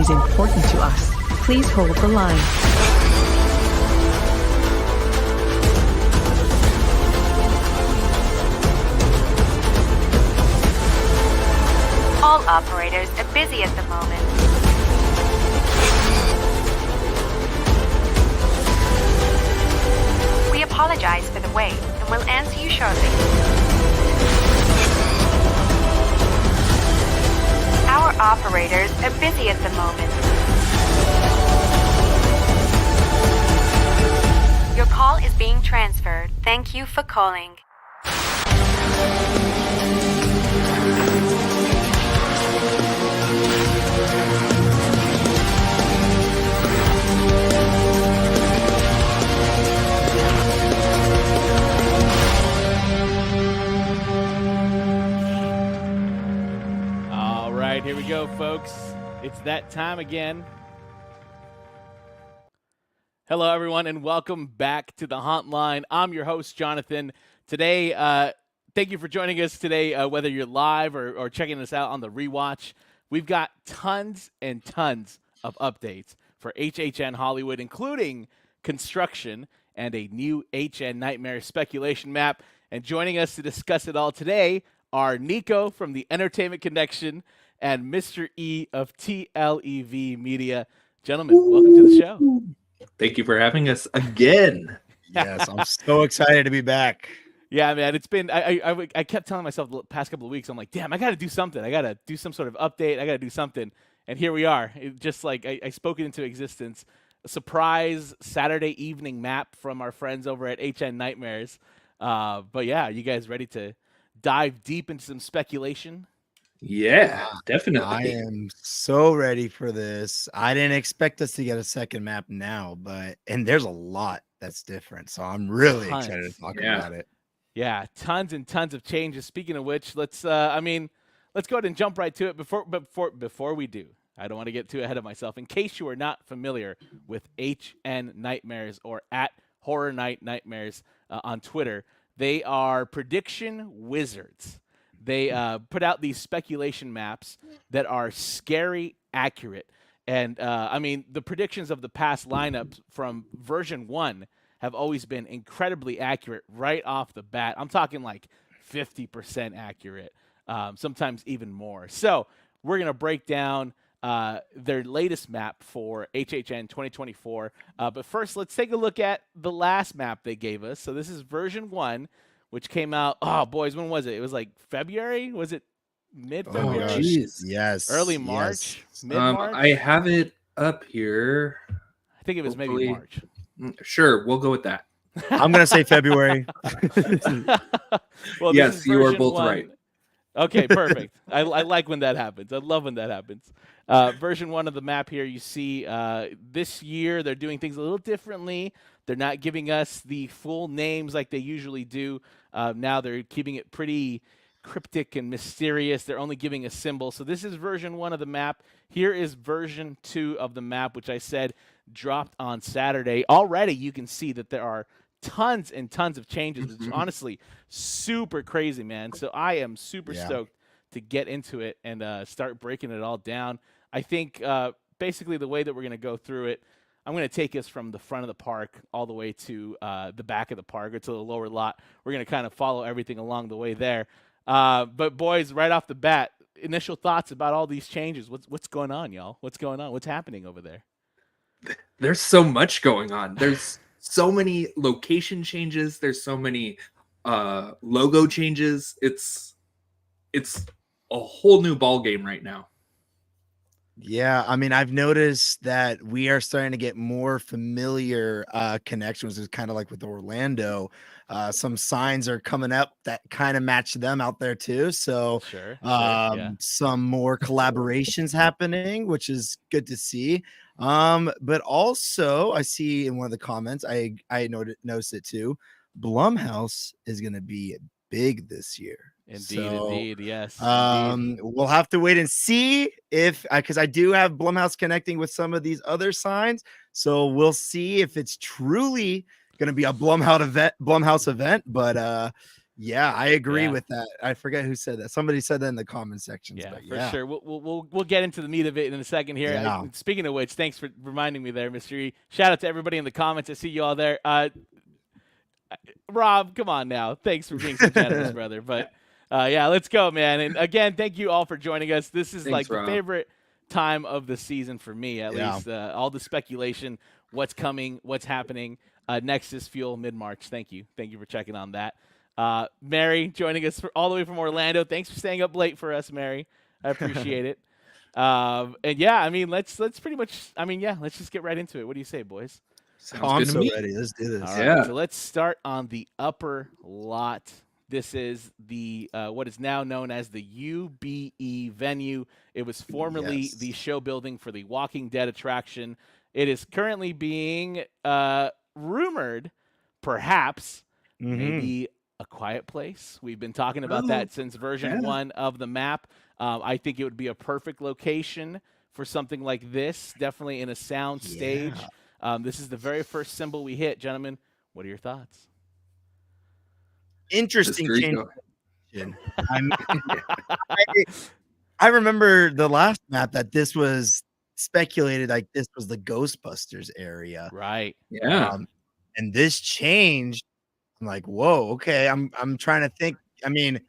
is important to us. Please hold the line. All operators are busy at the moment. We apologize for the wait and will answer you shortly. Our operators are busy at the moment. Your call is being transferred. Thank you for calling. All right, here we go, folks. It's that time again. Hello, everyone, and welcome back to the Hotline. I'm your host, Jonathan. Today, thank you for joining us today, whether you're live or checking us out on the rewatch. We've got tons and tons of updates for HHN Hollywood, including construction and a new HHNightmares speculation map. And joining us to discuss it all today are Nico from the Entertainment Connection and Mr. E of TLEV Media. Gentlemen, welcome to the show. Thank you for having us again. Yes, I'm so excited to be back. Yeah, man, it's been, I kept telling myself the past couple of weeks, I'm like, damn, I got to do something. I got to do some sort of update. I got to do something. And here we are. It just like I spoke it into existence. A surprise Saturday evening map from our friends over at HHNightmares. But yeah, you guys ready to dive deep into some speculation? Yeah, definitely. I am so ready for this. I didn't expect us to get a second map now, and there's a lot that's different. So I'm really excited to talk about it. Yeah, tons and tons of changes. Speaking of which, let's go ahead and jump right to it. Before we do, I don't want to get too ahead of myself. In case you are not familiar with HHNightmares or at Horror Night Nightmares on Twitter, they are prediction wizards. They put out these speculation maps that are scary accurate. And, the predictions of the past lineups from version 1 have always been incredibly accurate right off the bat. I'm talking like 50% accurate, sometimes even more. So we're going to break down their latest map for HHN 2024. But first, let's take a look at the last map they gave us. So this is version 1. Which came out, oh, boys, when was it? It was like February? Was it mid-February? Oh, geez. Yes. Early March? Yes. Mid-March? I have it up here. I think it was maybe March. Sure, we'll go with that. I'm going to say February. Well, yes, you are both 1. right. Okay, perfect. I like when that happens. I love when that happens. Version 1 of the map here, you see this year they're doing things a little differently. They're not giving us the full names like they usually do. Now they're keeping it pretty cryptic and mysterious. They're only giving a symbol. So this is version 1 of the map. Here is version 2 of the map, which I said dropped on Saturday. Already you can see that there are tons and tons of changes, which is honestly super crazy, man. So I am super stoked to get into it and start breaking it all down. I think basically the way that we're going to go through it, I'm going to take us from the front of the park all the way to the back of the park or to the lower lot. We're going to kind of follow everything along the way there. But boys, right off the bat, initial thoughts about all these changes. What's going on, y'all? What's going on? What's happening over there? There's so much going on. There's so many location changes. There's so many logo changes. It's a whole new ball game right now. Yeah, I've noticed that we are starting to get more familiar connections. It's kind of like with Orlando. Some signs are coming up that kind of match them out there too. So some more collaborations happening, which is good to see. But also I see in one of the comments, I noticed it too. Blumhouse is going to be big this year. Indeed, yes. We'll have to wait and see if, because I do have Blumhouse connecting with some of these other signs, so we'll see if it's truly going to be a Blumhouse event. But Yeah, I agree Yeah. with that. I forget who said that. Somebody said that in the comment sections. Yeah, But for yeah, sure. We'll get into the meat of it in a second here. Yeah. Speaking of which, thanks for reminding me there, Mr. E. Shout out to everybody in the comments. I see you all there. Rob, come on now. Thanks for being so generous, brother. But yeah, let's go, man. And again, thank you all for joining us. This is Thanks, like the Rob. favorite time of the season for me, at Yeah. least. All the speculation, what's coming, what's happening. Nexus Fuel mid-March. Thank you. Thank you for checking on that. Mary joining us all the way from Orlando. Thanks for staying up late for us, Mary. I appreciate it. And yeah, I mean, let's pretty much. I mean, yeah, let's just get right into it. What do you say, boys? Sounds I'm good to so me. ready. Let's do this. All right, Yeah. so let's start on the upper lot. This is the what is now known as the UBE Venue. It was formerly Yes. the show building for the Walking Dead attraction. It is currently being rumored, perhaps, Mhm. maybe A Quiet Place. We've been talking about Oh, that since version yeah. 1 of the map. I think it would be a perfect location for something like this, definitely in a sound stage. This is the very first symbol we hit, gentlemen. What are your thoughts? Interesting Mr. change. Rico. I remember the last map that this was speculated like this was the Ghostbusters area. Right. Yeah. And this changed. I'm like, whoa, okay. I'm trying to think. I mean,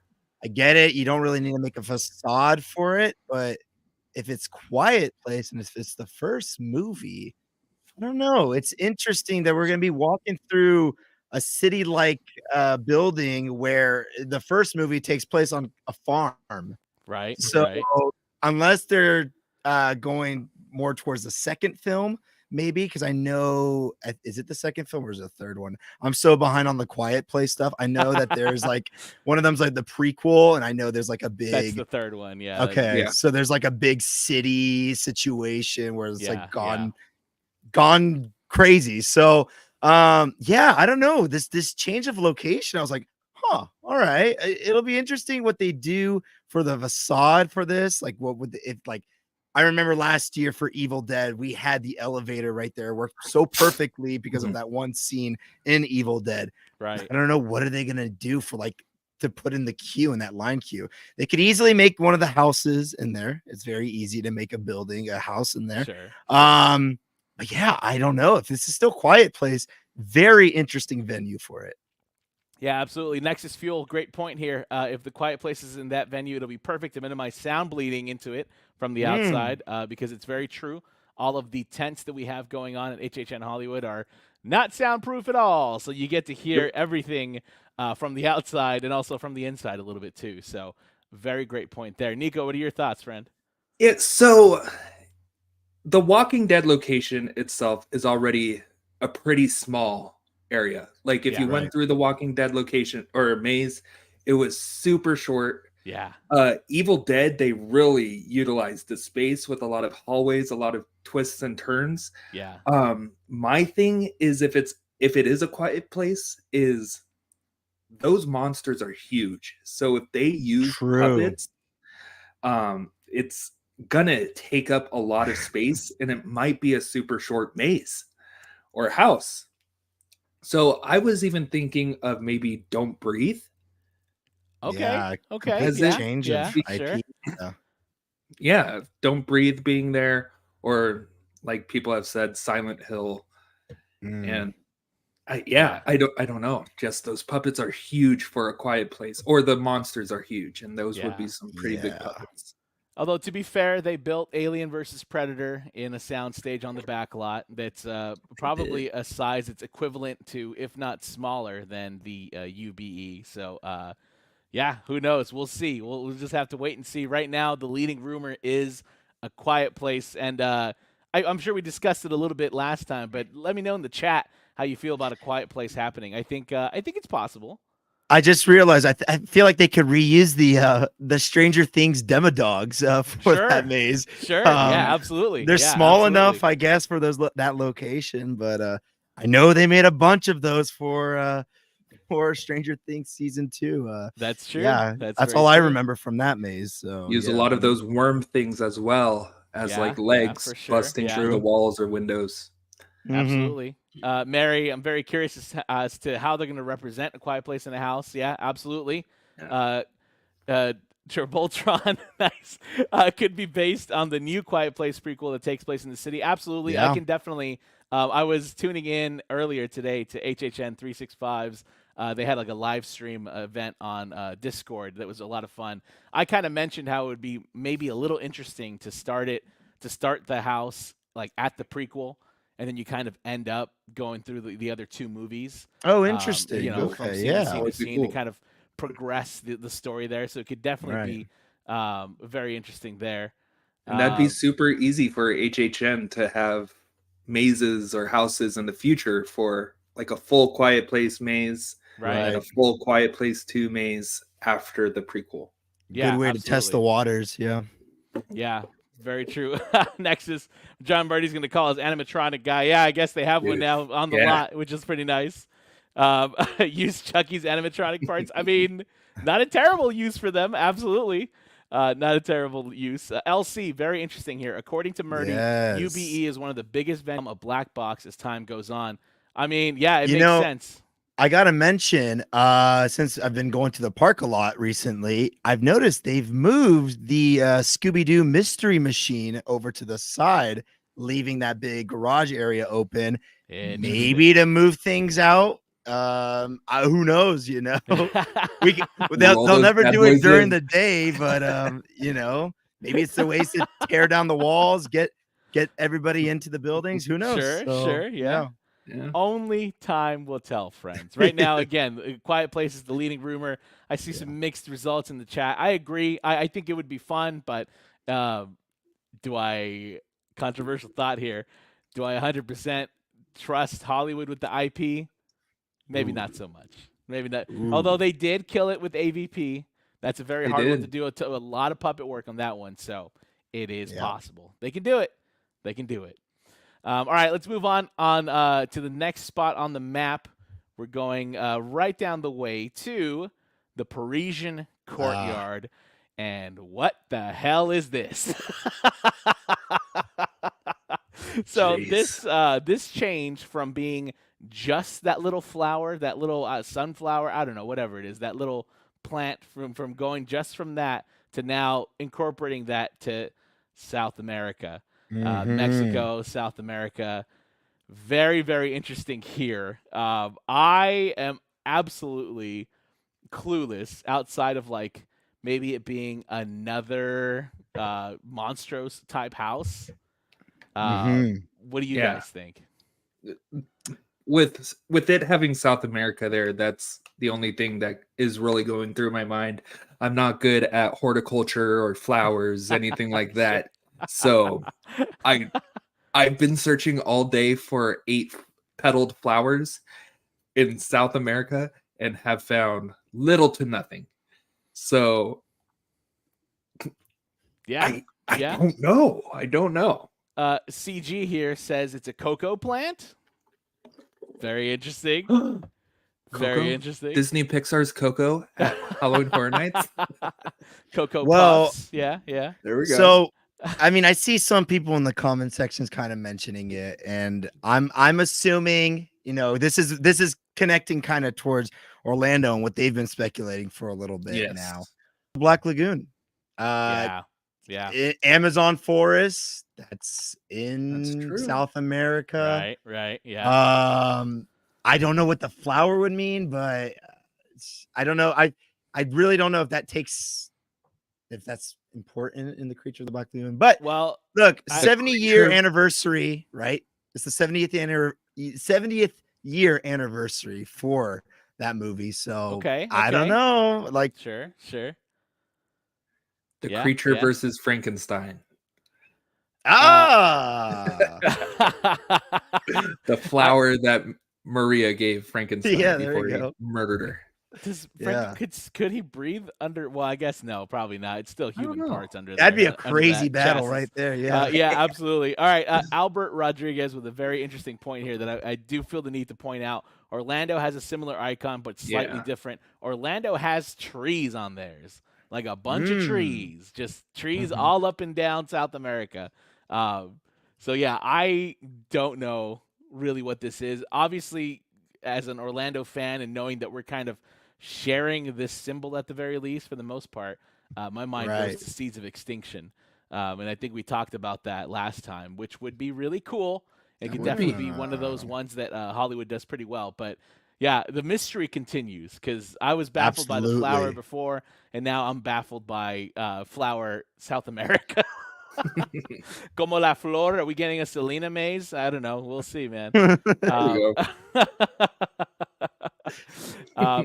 I get it. You don't really need to make a facade for it, but if it's Quiet Place and if it's the first movie, I don't know. It's interesting that we're gonna be walking through a city-like building where the first movie takes place on a farm. Right. So right. unless they're going more towards the second film, maybe because I know is it the second film or is it the third one? I'm so behind on the Quiet Place stuff. I know that there's like one of them's like the prequel, and I know there's like a That's big the third one. Yeah. okay, Yeah. so there's like a big city situation where it's Yeah, like gone crazy. So yeah, I don't know. This change of location, I was like, huh, all right. It'll be interesting what they do for the facade for this. Like, what would if like I remember last year for Evil Dead, we had the elevator right there worked so perfectly because of that one scene in Evil Dead. Right. I don't know what are they gonna do for like to put in the queue in that line queue. They could easily make one of the houses in there. It's very easy to make a house in there. Sure. But yeah, I don't know if this is still Quiet Place. Very interesting venue for it. Yeah, absolutely. Nexus Fuel, great point here. If the Quiet Place is in that venue, it'll be perfect to minimize sound bleeding into it from the outside because it's very true. All of the tents that we have going on at HHN Hollywood are not soundproof at all. So you get to hear everything from the outside and also from the inside a little bit too. So very great point there. Nico, what are your thoughts, friend? Yeah, so the Walking Dead location itself is already a pretty small area. Like if Yeah, you right. went through the Walking Dead location or maze, it was super short. Yeah. Evil Dead, they really utilized the space with a lot of hallways, a lot of twists and turns. Yeah. My thing is if it is a Quiet Place, is those monsters are huge. So if they use puppets, it's gonna take up a lot of space and it might be a super short maze or house. So I was even thinking of maybe Don't Breathe. Okay. Yeah, Okay. Has Yeah. it- change Yeah. of Sure. IP. Yeah. Yeah, Don't Breathe being there, or like people have said, Silent Hill. And I don't know. Just those puppets are huge for a Quiet Place, or the monsters are huge, and those would be some pretty big puppets. Although, to be fair, they built Alien versus Predator in a soundstage on the back lot that's probably a size that's equivalent to, if not smaller, than the UBE. So, yeah, who knows? We'll see. We'll just have to wait and see. Right now, the leading rumor is A Quiet Place. And I'm sure we discussed it a little bit last time, but let me know in the chat how you feel about A Quiet Place happening. I think it's possible. I just realized I feel like they could reuse the Stranger Things demo dogs for that maze. Sure. Yeah, absolutely. They're Yeah, small absolutely. enough, I guess, for that location. But I know they made a bunch of those for Stranger Things season 2. That's true. Yeah, that's very all I true. remember from that maze. So Use a yeah. lot of those worm things as well as Yeah, like yeah, legs for sure. busting Yeah. through the walls or windows. Mhm. Absolutely. Mary, I'm very curious as to how they're going to represent A Quiet Place in the House. Yeah, absolutely. Yeah. Voltron, nice. Could be based on the new Quiet Place prequel that takes place in the city. Absolutely, I Yeah. can definitely. I was tuning in earlier today to HHN 365's. They had like a live stream event on Discord that was a lot of fun. I kind of mentioned how it would be maybe a little interesting to start the house like at the prequel, and then you kind of end up going through the other two movies. Oh, interesting. You know, Okay, from scene yeah. to That scene to would be scene to cool. kind of progress the story there. So it could definitely be very interesting there. And that'd be super easy for HHN to have mazes or houses in the future for like a full Quiet Place maze right. and a full Quiet Place 2 maze after the prequel. Yeah, Good way to test the absolutely. waters. Yeah. Yeah, very true. Next is John Birdie's going to call his animatronic guy. Yeah, I guess they have one Dude, now on the yeah. lot, which is pretty nice. Use Chucky's animatronic parts. I mean, not a terrible use for them. Absolutely. Not a terrible use. LC, very interesting here. According to Murdy, Yes. UBE is one of the biggest venues of black box as time goes on. I mean, yeah, it You makes know, sense. I gotta mention, since I've been going to the park a lot recently, I've noticed they've moved the Scooby-Doo mystery machine over to the side, leaving that big garage area open. Maybe to move things out. Who knows? You know, they'll those never bad do it boys during in. the day, but you know, maybe it's the ways to tear down the walls, get everybody into the buildings. Who knows? Sure, yeah. Yeah. Only time will tell, friends. Right now, again, Quiet Place is the leading rumor. I see some mixed results in the chat. I agree. I think it would be fun, but controversial thought here, do I 100% trust Hollywood with the IP? Maybe not so much. Maybe not. Although they did kill it with AVP. That's a very hard one to do. A lot of puppet work on that one, so it is possible. They can do it. They can do it. All right, let's move on to the next spot on the map. We're going right down the way to the Parisian courtyard. And what the hell is this? So this changed from being just that little flower, that little sunflower, I don't know, whatever it is, that little plant from going just from that to now incorporating that to South America. Mexico, South America. Very, very interesting here. I am absolutely clueless outside of like maybe it being another Monstros type house. What do you guys think? With it having South America there, that's the only thing that is really going through my mind. I'm not good at horticulture or flowers, anything like that. So I've been searching all day for 8-petaled flowers in South America and have found little to nothing. So I don't know. I don't know. CG here says it's a cocoa plant. Very interesting. Very interesting. Disney Pixar's Coco at Halloween Horror Nights. Cocoa Puffs. Yeah. There we go. So, I mean, I see some people in the comment sections kind of mentioning it, and I'm assuming, you know, this is connecting kind of towards Orlando and what they've been speculating for a little bit now. Black Lagoon. Amazon forest. That's in South America. Right. Yeah. I don't know what the flower would mean, but I don't know. I really don't know if that's important in the Creature of the Black Lagoon. But well, look, 70-year anniversary, right? It's the 70th year anniversary for that movie. So okay. I don't know. Like sure. The Creature versus Frankenstein. The flower that Maria gave Frankenstein before he murdered her. Could he breathe under? Well, I guess no, probably not. It's still human parts under. That'd be a crazy battle right there. Yeah, absolutely. All right, Albert Rodriguez with a very interesting point here that I do feel the need to point out. Orlando has a similar icon, but slightly different. Orlando has trees on theirs, like a bunch of trees, just trees all up and down South America. So yeah, I don't know really what this is. Obviously, as an Orlando fan and knowing that we're kind of sharing this symbol at the very least for the most part, my mind Right. goes to Seeds of Extinction. And I think we talked about that last time, which would be really cool. It That could would definitely be. be one of those ones that Hollywood does pretty well. But yeah, the mystery continues because I was baffled by the flower Absolutely. before, and now I'm baffled by flower South America. Como la flor? Are we getting a Selena maze? I don't know. We'll see, man. There Um, you go.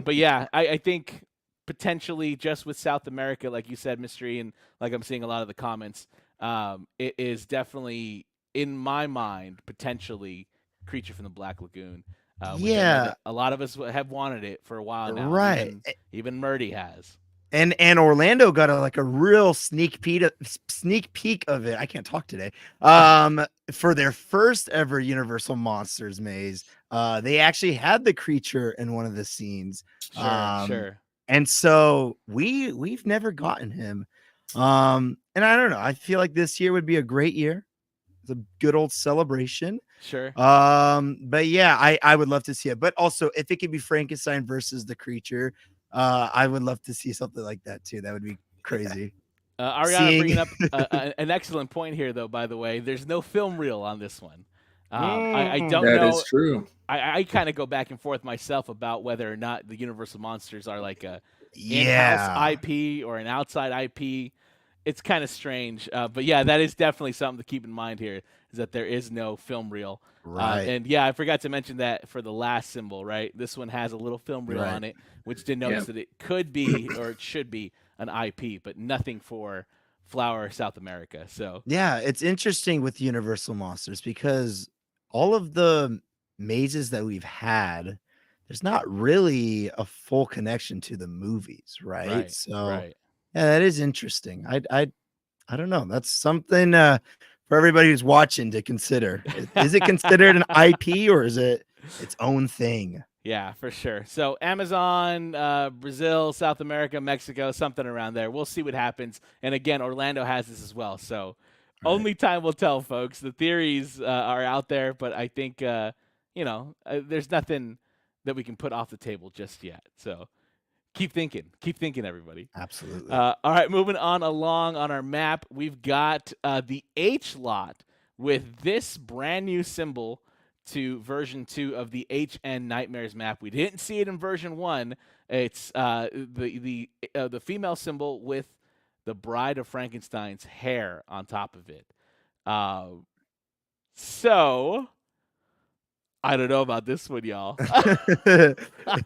but yeah, I think potentially just with South America, like you said, mystery, and like I'm seeing a lot of the comments, it is definitely in my mind potentially Creature from the Black Lagoon. Which I know Yeah, that a lot of us have wanted it for a while now. right. Even Murdy has. And Orlando got a real sneak peek of it. I can't talk today. For their first ever Universal Monsters maze, they actually had the creature in one of the scenes. Sure. And so we've never gotten him. And I don't know. I feel like this year would be a great year. It's a good old celebration. Sure. But yeah, I would love to see it. But also, if it could be Frankenstein versus the creature, I would love to see something like that too. That would be crazy. Ariana bringing up an excellent point here, though. By the way, there's no film reel on this one. I don't That know. is true. I kind of go back and forth myself about whether or not the Universal Monsters are like a Yeah. in-house IP or an outside IP. It's kind of strange, but yeah, that is definitely something to keep in mind here. Is that there is no film reel, Right. and yeah, I forgot to mention that for the last symbol, right? This one has a little film reel on it, which denotes that it could be or it should be an IP, but nothing for Flower South America. So Yeah, it's interesting with Universal Monsters because all of the mazes that we've had, there's not really a full connection to the movies, right? So right. yeah, that is interesting. I don't know. That's something for everybody who's watching to consider. Is it considered an IP or is it its own thing? Yeah, for sure. So Amazon, Brazil, South America, Mexico, something around there. We'll see what happens. And again, Orlando has this as well. So only time will tell, folks. The theories are out there, but I think there's nothing that we can put off the table just yet. So keep thinking, everybody. Absolutely. All right, moving on along on our map, we've got the HLot with this brand new symbol to version 2 of the HHNightmares map. We didn't see it in version 1. It's the female symbol with the Bride of Frankenstein's hair on top of it. So I don't know about this one, y'all.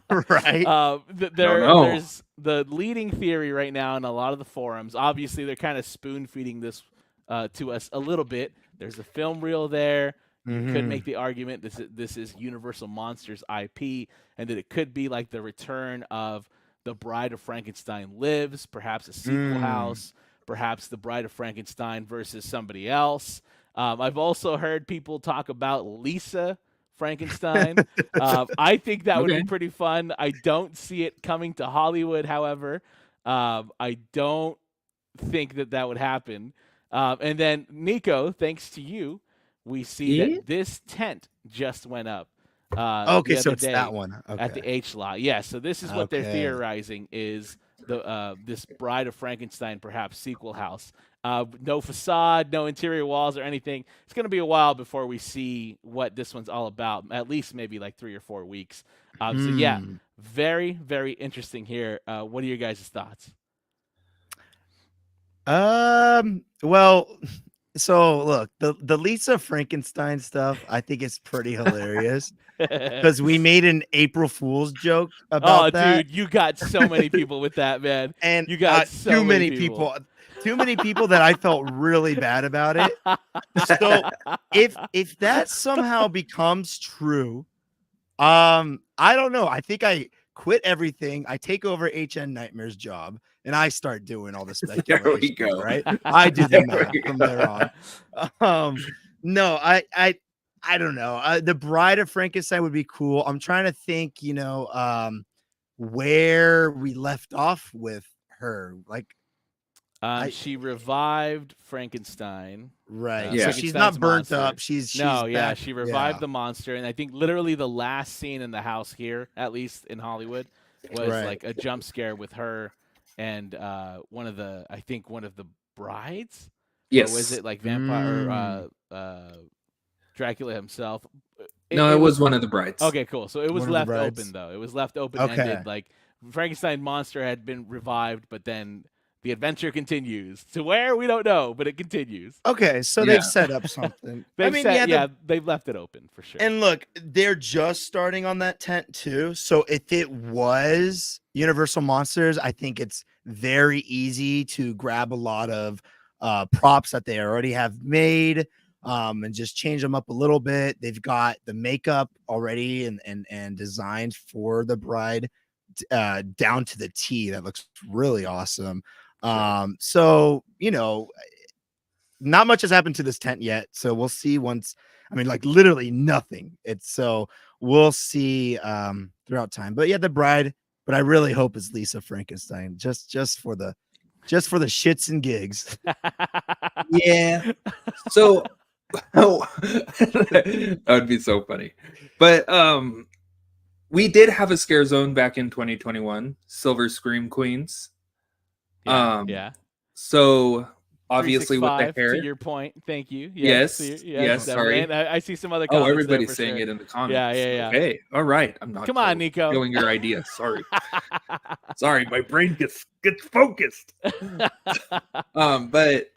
Right. There's the leading theory right now in a lot of the forums. Obviously, they're kind of spoon feeding this to us a little bit. There's a film reel there. You could make the argument this is Universal Monsters IP, and that it could be like the return of the Bride of Frankenstein Lives, perhaps a sequel house, perhaps the Bride of Frankenstein versus somebody else. I've also heard people talk about Lisa Frankenstein. I think that would be pretty fun. I don't see it coming to Hollywood, however. I don't think that would happen. And then, Nico, thanks to you, we see that this tent just went up. Okay, so it's that one. Okay. At the HLot. Yeah, so this is what they're theorizing is this Bride of Frankenstein, perhaps sequel house. No facade, no interior walls or anything. It's going to be a while before we see what this one's all about, at least maybe like 3 or 4 weeks. So yeah, very, very interesting here. What are your guys' thoughts? Well, so look, the Lisa Frankenstein stuff, I think it's pretty hilarious because we made an April Fool's joke about that. Dude, you got so many people with that, man. And you got so too many people. Too many people that I felt really bad about it. So if that somehow becomes true, I don't know. I think I quit everything. I take over HHNightmares job and I start doing all the speculation. There we go. Right? I do the math from there on. No, I don't know. The Bride of Frankenstein would be cool. I'm trying to think, where we left off with her. Like, She revived Frankenstein. Right. Yeah. So she's Frankenstein's not burnt monster. up. She's No, back. she revived Yeah. the monster, and I think literally the last scene in the house here, at least in Hollywood, was Right. like a jump scare with her and one of the brides. Yes. Or was it like vampire Dracula himself? No, it was one of the brides. Okay, cool. So it was One of the left brides. open though. It was left open-ended. Okay. Like Frankenstein monster had been revived, but then the adventure continues to where we don't know, but it continues. Okay, so Yeah. they've set up something. They've left it open for sure. And look, they're just starting on that tent too. So if it was Universal Monsters, I think it's very easy to grab a lot of props that they already have made and just change them up a little bit. They've got the makeup already and designed for the bride down to the T. That looks really awesome. So, not much has happened to this tent yet. So we'll see once, like literally nothing. So we'll see throughout time. But yeah, the bride, but I really hope it's Lisa Frankenstein just for the shits and gigs. Yeah. So that would be so funny. But we did have a scare zone back in 2021, Silver Scream Queens. Yeah. So obviously with the 365, hair. to your point. Thank you. Yes. Definitely. Sorry. And I see some other Oh, comments. everybody's there for saying sure. it in the comments. Yeah. Okay. All right. I'm not. Come on, Nico. Stealing your idea. Sorry. Sorry, my brain gets focused. But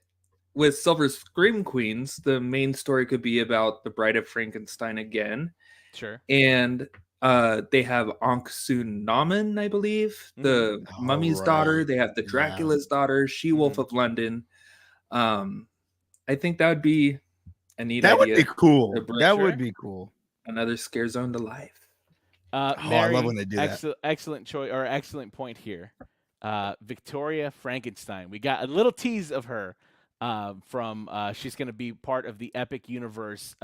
with Silver Scream Queens, the main story could be about the Bride of Frankenstein again. Sure. And they have Ankh Sunamun, I believe, the Mummy's daughter. They have the Dracula's daughter, She-Wolf of London. I think that would be a neat That would idea. be cool. That Sure. would be cool. Another scare zone to life. I Mary, love when they do that. Excellent choice or excellent point here. Victoria Frankenstein. We got a little tease of her from she's going to be part of the Epic Universe,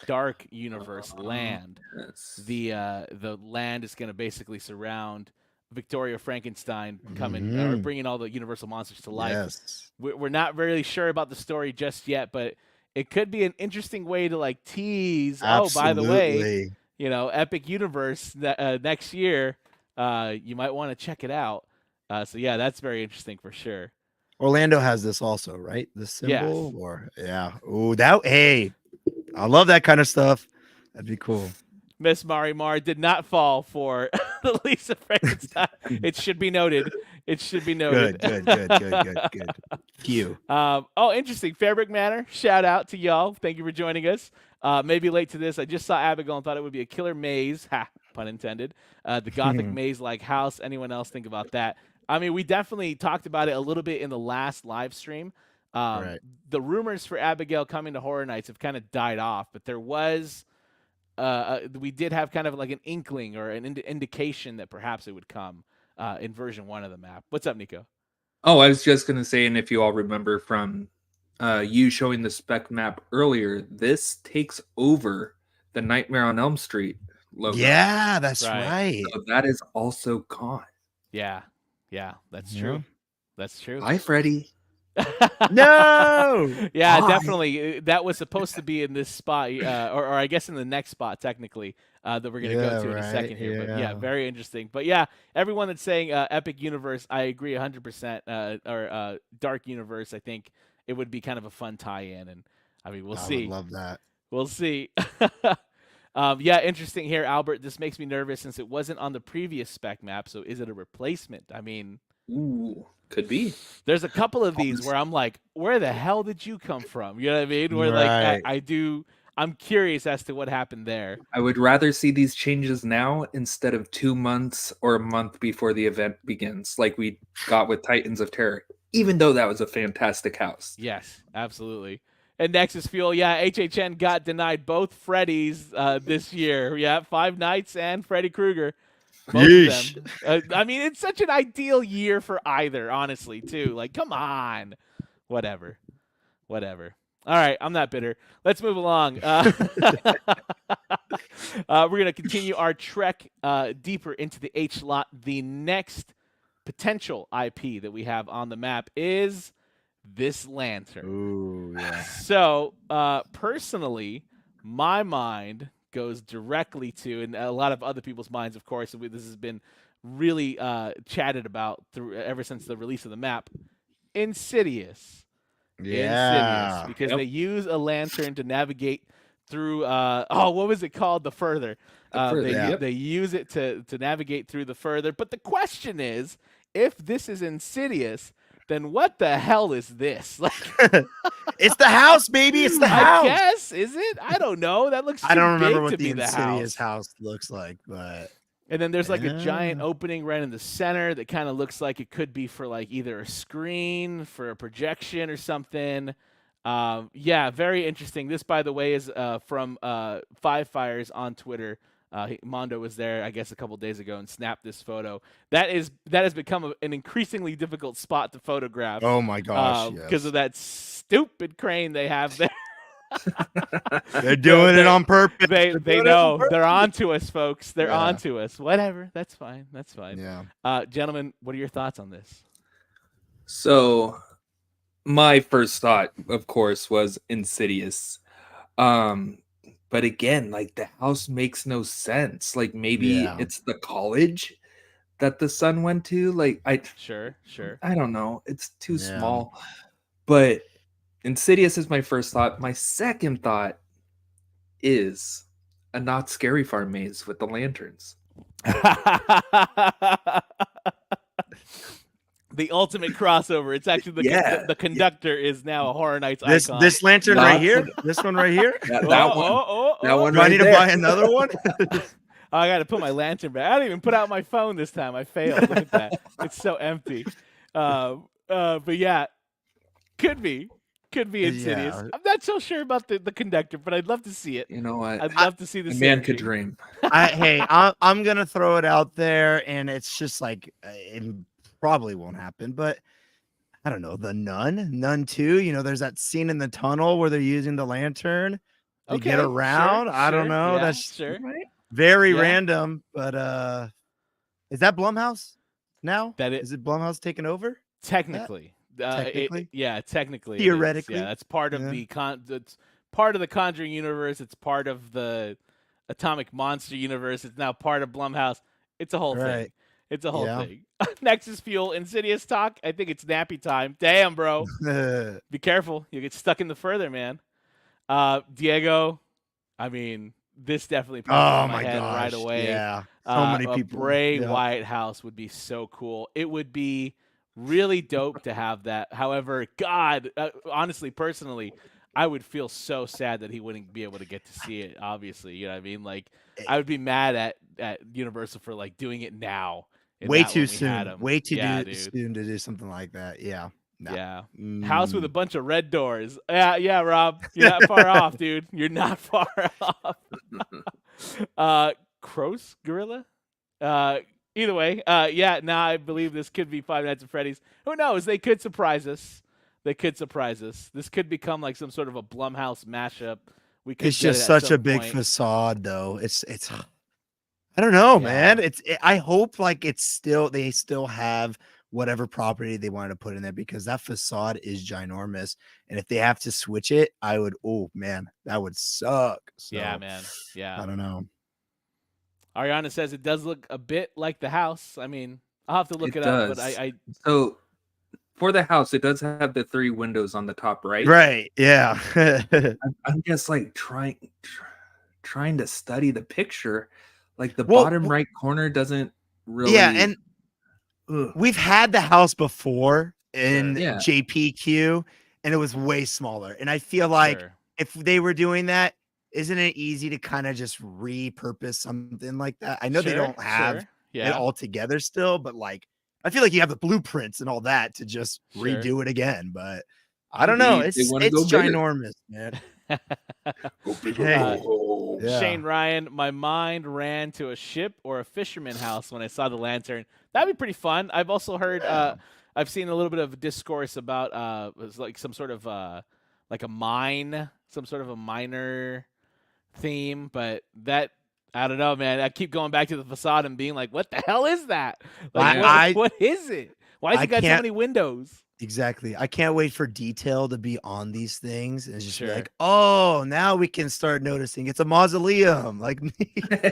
Dark Universe land. Yes. The land is going to basically surround Victoria Frankenstein coming or bringing all the Universal monsters to life. Yes. We're not really sure about the story just yet, but it could be an interesting way to like tease. Absolutely. Oh, by the way, Epic Universe next year. You might want to check it out. So yeah, that's very interesting for sure. Orlando has this also, right? The symbol, Yes. or yeah. Oh, hey, I love that kind of stuff. That'd be cool. Miss Marimar did not fall for the Lisa Frankenstein. It should be noted. Good. Phew. Interesting. Fabric Manor. Shout out to y'all. Thank you for joining us. Maybe late to this. I just saw Abigail and thought it would be a killer maze. Ha, pun intended. The Gothic maze-like house. Anyone else think about that? We definitely talked about it a little bit in the last live stream. Right. The rumors for Abigail coming to Horror Nights have kind of died off, but there was, we did have kind of like an inkling or an indication that perhaps it would come in version 1 of the map. What's up, Nico? Oh, I was just going to say, and if you all remember from you showing the spec map earlier, this takes over the Nightmare on Elm Street logo. Yeah, that's Right. right. So that is also gone. Yeah, that's true. That's true. Hi, Freddy. No. Yeah, Why? definitely. That was supposed to be in this spot, or I guess in the next spot, technically, that we're going to go to in a second here. But yeah, very interesting. But yeah, everyone that's saying Epic Universe, I agree 100%. Or Dark Universe, I think it would be kind of a fun tie-in. And we'll see. I would love that. We'll see. Yeah, interesting here, Albert. This makes me nervous since it wasn't on the previous spec map. So is it a replacement? Ooh, could be. There's a couple of these where I'm like, where the hell did you come from? You know what I mean? Where Right. like I'm curious as to what happened there. I would rather see these changes now instead of 2 months or a month before the event begins, like we got with Titans of Terror, even though that was a fantastic house. Yes, absolutely. And Nexus Fuel, yeah, HHN got denied both Freddys this year. Yeah, Five Nights and Freddy Krueger. Both of them. It's such an ideal year for either, honestly, too. Like, come on. Whatever. All right, I'm not bitter. Let's move along. We're going to continue our trek deeper into the HLot. The next potential IP that we have on the map is this lantern. Ooh, yeah. So, personally, my mind goes directly to, and a lot of other people's minds, of course, this has been really chatted about ever since the release of the map, Insidious. Yeah. Insidious, because they use a lantern to navigate through, what was it called? The Further. They use it to navigate through the Further. But the question is, if this is Insidious, then what the hell is this? Like, it's the house, baby. It's the house. I guess, is it? I don't know. That looks too I don't remember big what to the be Insidious the house looks like, but and then there's like a giant Yeah. opening right in the center that kind of looks like it could be for like either a screen, for a projection or something. Yeah, very interesting. This, by the way, is from Five Fires on Twitter. Mondo was there, I guess, a couple days ago and snapped this photo. That has become an increasingly difficult spot to photograph. oh my gosh, because yes. of that stupid crane they have there. They're doing it on purpose. They doing it on know. purpose. They're on to us, folks. They're Yeah. on to us. Whatever. That's fine. That's fine. Yeah. Gentlemen, what are your thoughts on this? So my first thought, of course, was Insidious. But again, like the house makes no sense. Like maybe Yeah. it's the college that the son went to. Like Sure. I don't know. It's too Yeah. small. But Insidious is my first thought. My second thought is a Not Scary Farm maze with the lanterns. The ultimate crossover. It's actually the conductor is now a Horror Nights icon. This lantern Not- right here. This one right here. That one. That one Do I right need to there. buy another one? I got to put my lantern back. I didn't even put out my phone this time. I failed. Look at that. It's so empty. But yeah, could be Insidious. Yeah. I'm not so sure about the conductor, but I'd love to see it. You know what? I'd love to see the A man could synergy. dream. I'm gonna throw it out there, and it's just like it probably won't happen, but I don't know. The Nun 2. You know, there's that scene in the tunnel where they're using the lantern to Okay, get around. sure, I don't sure, know. yeah, That's sure. very Yeah. random, but is that Blumhouse now? That Is it Blumhouse taking over? Technically. Technically? Technically. it is. Theoretically? Yeah, that's part of Yeah. it's part of the Conjuring universe. It's part of the Atomic Monster universe. It's now part of Blumhouse. It's a whole thing. Right. It's a whole Yeah. thing. Nexus Fuel, Insidious talk. I think it's nappy time. Damn, bro. Be careful. You get stuck in the Further, man. Diego, I mean, this definitely popped Oh in my my head gosh. right away. Yeah. So many A people. Bray Yeah. Wyatt house would be so cool. It would be really dope to have that. However, God, honestly, personally, I would feel so sad that he wouldn't be able to get to see it. Obviously, you know what I mean? Like, I would be mad at Universal for like doing it now. and Way not too when we had soon. him. Way too Yeah, soon to do something like that. Yeah. No. Yeah. House with a Mm. bunch of red doors. Yeah, Rob. You're not far off, dude. You're not far off. Cross Gorilla? Either way, I believe this could be Five Nights at Freddy's. Who knows? They could surprise us. This could become like some sort of a Blumhouse mashup. We could It's get just it at such a some big point. facade, though. It's. I don't know, Yeah. man. I hope like they still have whatever property they wanted to put in there because that facade is ginormous. And if they have to switch it, I would. Oh man, that would suck. So, Yeah, man. Yeah. I don't know. Ariana says it does look a bit like the house. I mean, I'll have to look it up, but I So for the house, it does have the 3 windows on the top right. Right? Yeah. I'm just like trying to study the picture. Like the Well, bottom right corner doesn't really. Yeah, and Ugh. we've had the house before in Yeah. JPQ, and it was way smaller. And I feel like sure. if they were doing that, isn't it easy to kind of just repurpose something like that? I know they Sure, don't have sure. Yeah. it all together still, but like I feel like you have the blueprints and all that to just Sure. redo it again. But I don't know. They It's wanna go bigger. ginormous, man. Go big or Hey. go home. Yeah. Shane Ryan, my mind ran to a ship or a fisherman house when I saw the lantern. That'd be pretty fun. I've also heard, I've seen a little bit of discourse about it was like some sort of like a mine, some sort of a miner theme, but that I don't know, man. I keep going back to the facade and being like, what the hell is that? Like, I what is it? Why has I it got so can't- many windows? Exactly. I can't wait for detail to be on these things and just be Sure. like, oh, now we can start noticing it's a mausoleum. Like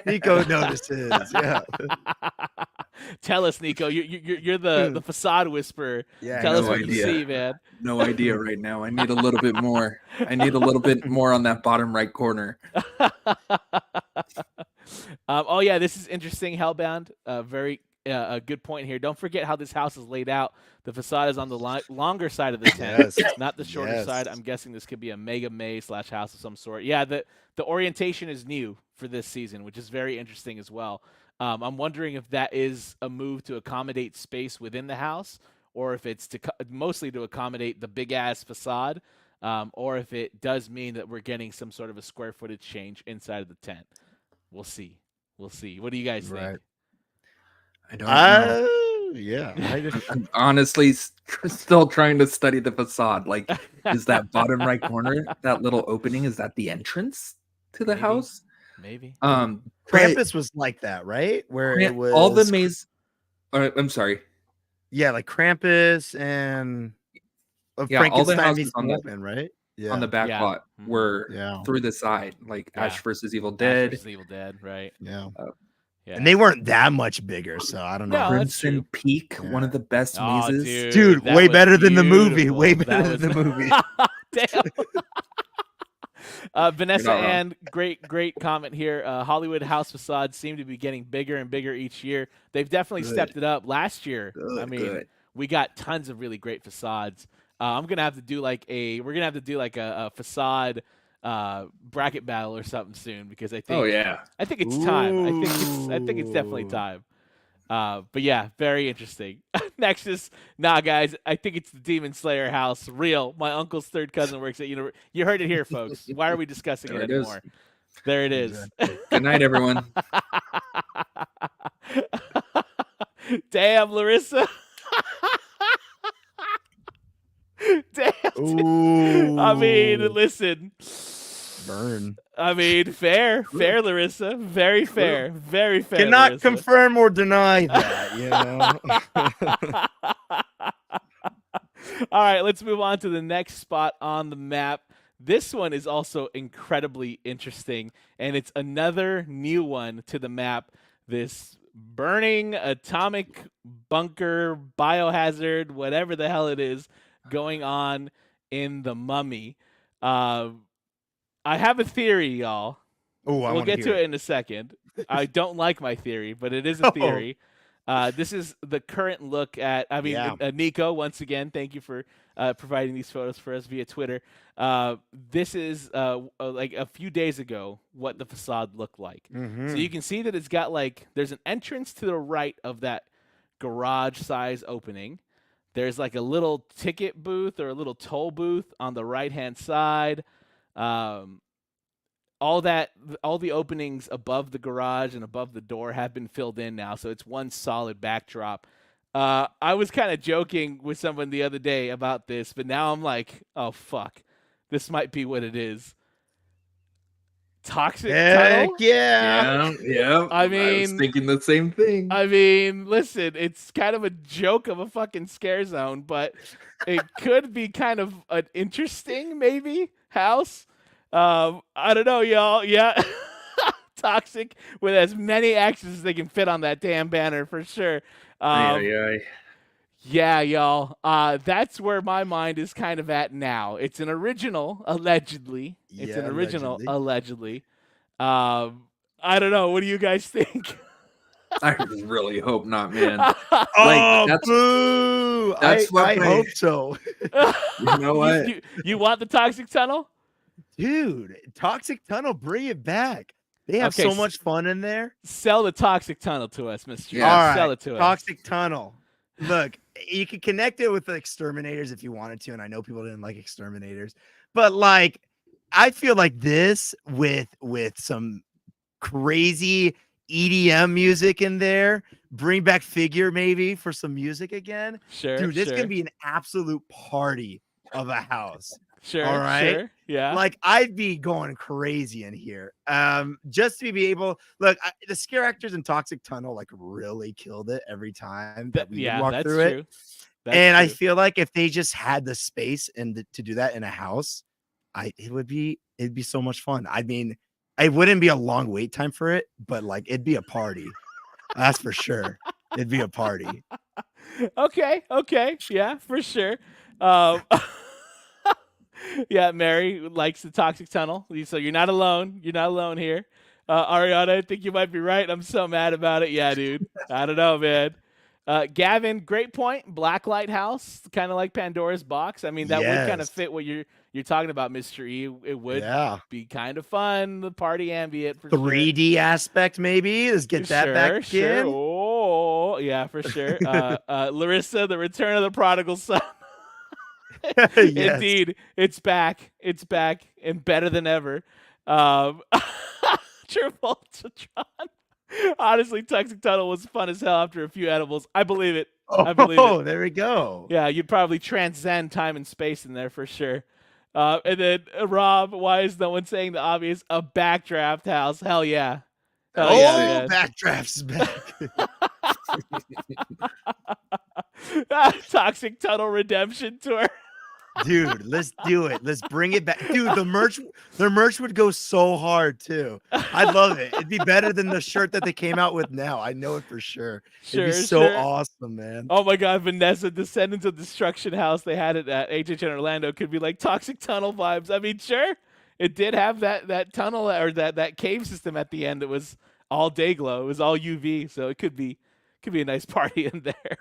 Nico notices. Yeah. Tell us, Nico. You're the facade whisperer. Yeah. Tell us no what idea. you see, man. No idea right now. I need a little bit more. I need a little bit more on that bottom right corner. Oh yeah, this is interesting. Hellbound. Very a good point here. Don't forget how this house is laid out. The facade is on the longer side of the tent, Yes. not the shorter Yes. side. I'm guessing this could be a mega maze / house of some sort. Yeah, the orientation is new for this season, which is very interesting as well. I'm wondering if that is a move to accommodate space within the house, or if it's mostly to accommodate the big ass facade, or if it does mean that we're getting some sort of a square footage change inside of the tent. We'll see. We'll see. What do you guys think? Right. I don't know. Yeah. I'm honestly still trying to study the facade. Like, is that bottom right corner, that little opening, is that the entrance to the Maybe. house? Maybe. But Krampus was like that, right? Where it was all the maze. I'm sorry. Yeah, like Krampus and Yeah, all the Frankenstein houses meets on the Wolfman, right? Yeah. on the back Yeah. lot Mhm. were Yeah. through the side, like Yeah. Ash versus Evil Ash Dead, vs. Evil Dead, right? Yeah. Yeah. And they weren't that much bigger, so I don't know. No, that's Crimson true. Peak, one of the best Oh, mazes. Dude, that way was better than the movie. beautiful. Way That better was- than the movie. Damn. Vanessa You're not wrong. Ann, great comment here. Hollywood house facades seem to be getting bigger and bigger each year. They've definitely Good. stepped it up. Last year, Good, I mean, good. we got tons of really great facades. We're gonna have to do like a facade bracket battle or something soon, because I think Oh yeah, I think it's time. I think it's definitely Ooh. time. But yeah, very interesting. Next is, nah, guys, I think it's the Demon Slayer house. Real. My uncle's third cousin works at you heard it here, folks. Why are we discussing There it it is. anymore? There it is. good night, everyone. Damn, Larissa. Damn. Ooh. I mean, listen. Burn. I mean, fair, Larissa. Very fair. Very fair. Cannot Larissa. confirm or deny that, you know. All right, let's move on to the next spot on the map. This one is also incredibly interesting, and it's another new one to the map. This burning atomic bunker, biohazard, whatever the hell it is, going on in the Mummy. I have a theory, y'all. Oh, We'll get to it in a second. I don't like my theory, but it is a Oh. theory. This is the current look at, Yeah. Nico, once again, thank you for providing these photos for us via Twitter. This is like a few days ago what the facade looked like. Mhm. So you can see that it's got there's an entrance to the right of that garage size opening. There's like a little ticket booth or a little toll booth on the right-hand side. All the openings above the garage and above the door have been filled in now, so it's one solid backdrop. I was kind of joking with someone the other day about this, but now I'm like, oh fuck, this might be what it is. Toxic Heck tunnel? yeah. Yeah. I was mean- thinking the same thing. I mean, listen, it's kind of a joke of a fucking scare zone, but it could be kind of an interesting, maybe, house. I don't know, y'all. Yeah. Toxic with as many axes as they can fit on that damn banner for sure. Yeah, y'all. That's where my mind is kind of at now. It's an original, allegedly. It's Yeah, an original, allegedly. allegedly. I don't know. What do you guys think? I really hope not, man. Oh, that's- boo! that's what I my- hope so. You know what? You want the toxic tunnel? Dude, Toxic Tunnel, bring it back. They have Okay, so much fun in there. Sell the toxic tunnel to us, Mr. Yeah. All right, Sell it to us. Toxic Tunnel. Look, you could connect it with the Exterminators if you wanted to, and I know people didn't like Exterminators, but like, I feel like this with some crazy EDM music in there, bring back Figure maybe for some music again. Sure, Dude, this sure. can be an absolute party of a house. Sure. All right. Sure. Yeah. Like I'd be going crazy in here. Just to be able the scare actors in Toxic Tunnel like really killed it every time that we would walk that's through true. it. That's And I true. feel like if they just had the space and to do that in a house, it'd be so much fun. I mean, it wouldn't be a long wait time for it, but like it'd be a party. That's for sure. It'd be a party. Okay. Yeah, for sure. Um, yeah, Mary likes the Toxic Tunnel. So you're not alone. You're not alone here. Ariana, I think you might be right. I'm so mad about it. Yeah, dude. I don't know, man. Gavin, great point. Blacklight House, kind of like Pandora's Box. I mean, that would kind of Yes. fit what you're talking about, Mr. E. It would be kind of fun, the party ambient for 3D aspect, maybe. Let's get that back in. Oh, yeah, for sure. Larissa, the Return of the Prodigal Son. Yes. Indeed, it's back. It's back and better than ever. Travoltatron. Honestly, Toxic Tunnel was fun as hell after a few edibles. I believe it. I believe it. There we go. Yeah, you'd probably transcend time and space in there for sure. And then Rob, why is no one saying the obvious? A backdraft house. Hell yeah. Hell yeah, man. Backdraft's back. Toxic Tunnel Redemption Tour. Dude, let's do it. Let's bring it back. Dude, the merch would go so hard too. I'd love it. It'd be better than the shirt that they came out with now. I know it for sure. It'd be so awesome, man. Oh my God, Vanessa, Descendants of Destruction House. They had it at HHN Orlando. Could be like Toxic Tunnel vibes. I mean, sure, it did have that tunnel or that cave system at the end. It was all day glow. It was all UV, so it could be a nice party in there.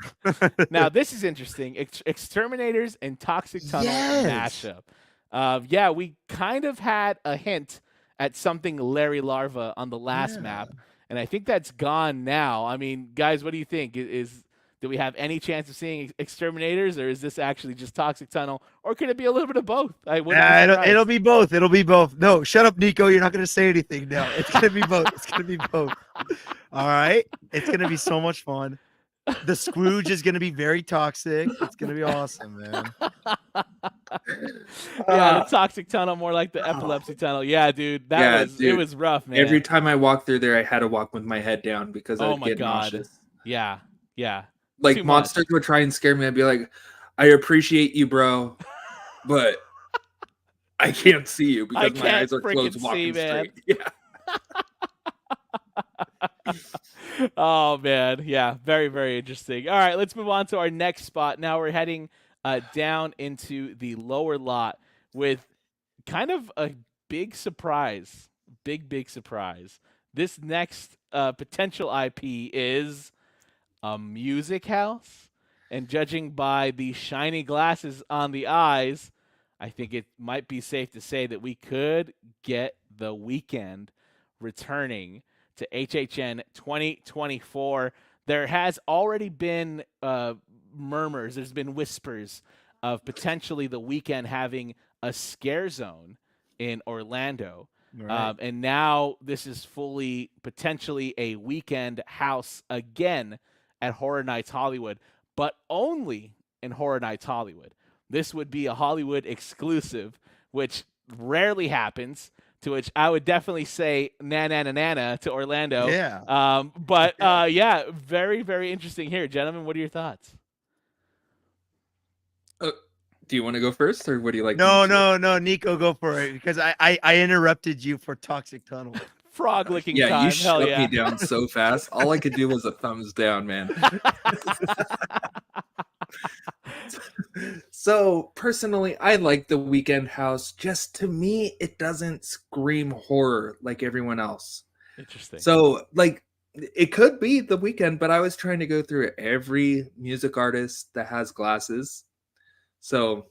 Now, this is interesting. Exterminators and Toxic Tunnel mashup. Yeah, we kind of had a hint at something Larry Larva on the last map, and I think that's gone now. I mean, guys, what do you think? Do we have any chance of seeing Exterminators, or is this actually just Toxic Tunnel, or could it be a little bit of both? It'll be both. It'll be both. No, shut up, Nico. You're not going to say anything now. It's going to be both. It's going to be both. All right. It's going to be so much fun. The Scrooge is going to be very toxic. It's going to be awesome, man. Yeah, the Toxic Tunnel, more like the Epilepsy Tunnel. Yeah, dude. It was rough, man. Every time I walked through there, I had to walk with my head down because I would get nauseous. Yeah. Like monsters would try and scare me. I'd be like, I appreciate you, bro, but I can't see you because my eyes are closed walking straight. Yeah. Oh, man. Yeah, very, very interesting. All right, let's move on to our next spot. Now we're heading down into the lower lot with kind of a big surprise. Big surprise. This next potential IP is a music house, and judging by the shiny glasses on the eyes, I think it might be safe to say that we could get the Weeknd returning to HHN 2024. There has already been murmurs, there's been whispers of potentially the Weeknd having a scare zone in Orlando. Right. And now this is fully potentially a Weeknd house again at Horror Nights Hollywood, but only in Horror Nights Hollywood. This would be a Hollywood exclusive, which rarely happens, to which I would definitely say na to Orlando. Yeah. Yeah, very, very interesting here. Gentlemen, what are your thoughts? Do you want to go first, or what do you like? No, Nico, go for it, because I interrupted you for Toxic Tunnel. Frog licking time. Yeah, you shut me down so fast. All I could do was a thumbs down, man. So personally, I like the Weeknd house. Just to me, it doesn't scream horror like everyone else. Interesting. So like it could be the Weeknd, but I was trying to go through every music artist that has glasses. So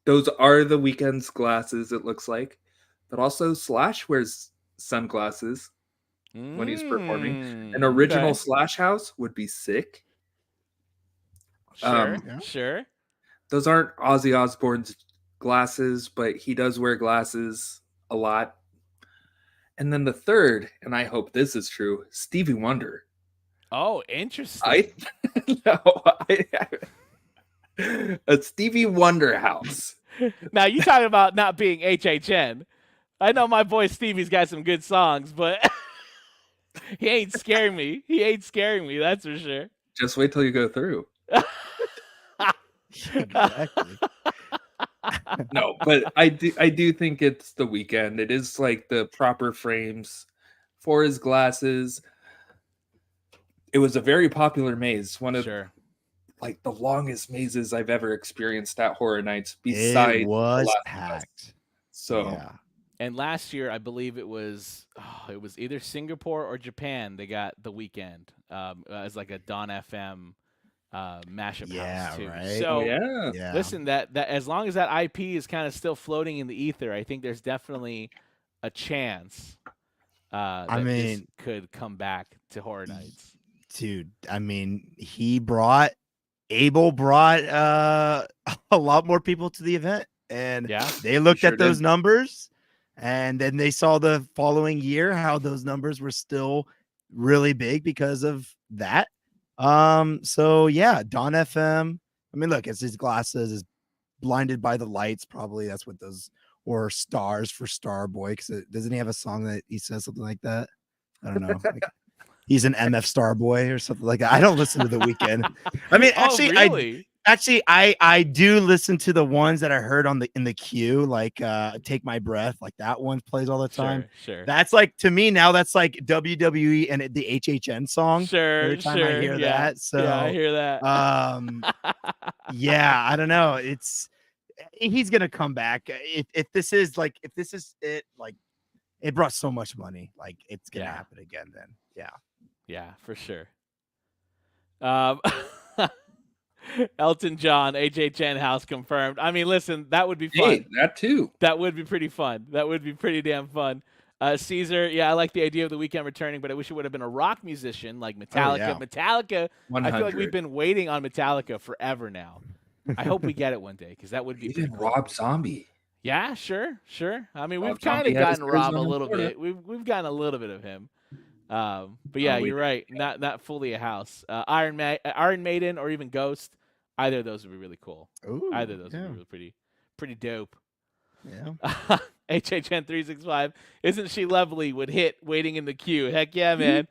those are the Weeknd's glasses, it looks like. But also Slash wears sunglasses when he's performing. An original Slash house would be sick. Sure. Those aren't Ozzy Osbourne's glasses, but he does wear glasses a lot. And then the third, and I hope this is true, Stevie Wonder. Oh, interesting. A Stevie Wonder house. Now you talking about not being HHN. I know my boy Stevie's got some good songs, but he ain't scaring me. He ain't scaring me, that's for sure. Just wait till you go through. Exactly. No, but I do think it's the Weeknd. It is like the proper frames for his glasses. It was a very popular maze, one of Sure. like the longest mazes I've ever experienced at Horror Nights. Besides, It was the Last of Us. packed. So Yeah. And last year, I believe it was either Singapore or Japan. They got the Weeknd as like a Don FM mashup Yeah, house too. right. So yeah, Yeah. listen, that as long as that IP is kind of still floating in the ether, I think there's definitely a chance that this mean- could come back to Horror Nights. Dude, I mean, Abel brought a lot more people to the event, and Yeah. they looked sure at those did. numbers, and then they saw the following year how those numbers were still really big because of that. So yeah, Don FM. I mean, look, it's his glasses, is blinded by the lights. Probably that's what those, or stars for Starboy. Because doesn't he have a song that he says something like that? I don't know. Like, he's an MF Starboy or something like that. I don't listen to The Weeknd. I mean, actually, really? I do listen to the ones that I heard in the queue, like Take My Breath, like that one plays all the time. Sure. That's like, to me now, that's like WWE and the HHN song. Sure. Every time I hear yeah. that. So yeah, I hear that. yeah, I don't know. He's gonna come back. If this is it, like, it brought so much money, like it's gonna Yeah. happen again then. Yeah. Yeah, for sure. Elton John, HHN house confirmed. I mean, listen, that would be fun. hey, that too. That would be pretty fun. That would be pretty damn fun. Caesar, yeah, I like the idea of the Weeknd returning, but I wish it would have been a rock musician like Metallica. yeah. Metallica, I feel like 100. we've been waiting on Metallica forever now. I hope we get it one day because that would be pretty Even cool. Rob Zombie. Yeah, sure. I mean, we've Rob kind Zombie of had his gotten Rob a Arizona, little Florida. bit. We've gotten a little bit of him. But yeah, we you're right. Not fully a house. Iron Maiden or even Ghost. Either of those would be really cool. Ooh, Either of those yeah. would be really pretty dope. Yeah. HHN 365. Isn't she lovely? Would hit waiting in the queue. Heck yeah, man.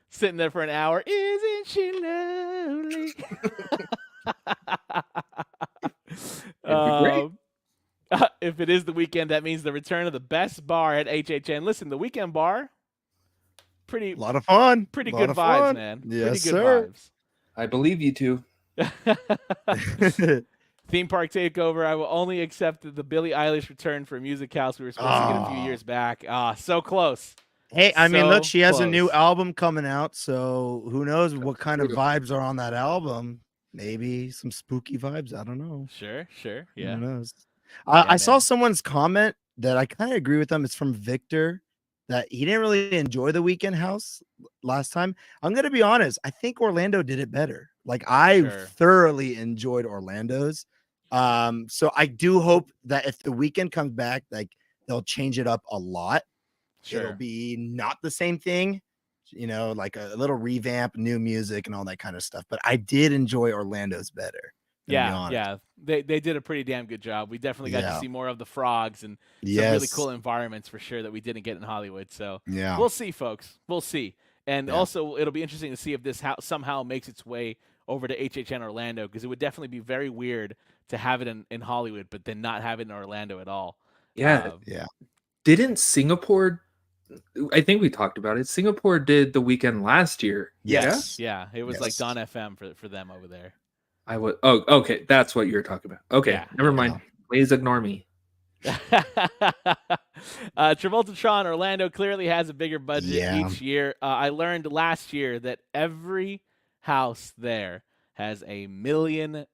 Sitting there for an hour. Isn't she lovely? great. If it is the Weeknd, that means the return of the best bar at HHN. Listen, the Weeknd bar, pretty A lot of fun. pretty Lot good of vibes, fun. man. Yes, Pretty sir. good I believe you two. vibes. Theme park takeover. I will only accept the Billie Eilish return for a music house we were supposed to get a few Aw. years back. So close. Hey, I mean, look, So she has a new close. album coming out, so who knows what kind of beautiful. vibes are on that album? Maybe some spooky vibes. I don't know. Sure. Yeah. Who knows? Yeah, I saw man. someone's comment that I kind of agree with them. It's from Victor, that he didn't really enjoy the Weekend house last time. I'm gonna be honest. I think Orlando did it better. Like, I Sure. thoroughly enjoyed Orlando's. So I do hope that if the Weekend comes back, like, they'll change it up a lot. It'll Sure. be not the same thing, like a little revamp, new music, and all that kind of stuff. But I did enjoy Orlando's better. gonna be honest. Yeah. They did a pretty damn good job. We definitely got to Yeah. see more of the frogs and some really Yes. cool environments for sure that we didn't get in Hollywood. So Yeah. we'll see, folks. We'll see. And Yeah. also, it'll be interesting to see if this somehow makes its way over to HHN Orlando, because it would definitely be very weird to have it in Hollywood, but then not have it in Orlando at all. Yeah. Yeah. Didn't Singapore? I think we talked about it. Singapore did the Weekend last year. Yes. Yeah, it was like Yes. Don FM for them over there. I would. Oh, okay. That's what you're talking about. Okay. Yeah, Never yeah. mind. Please ignore me. Travoltatron Orlando clearly has a bigger budget Yeah. each year. I learned last year that every house there has $1 million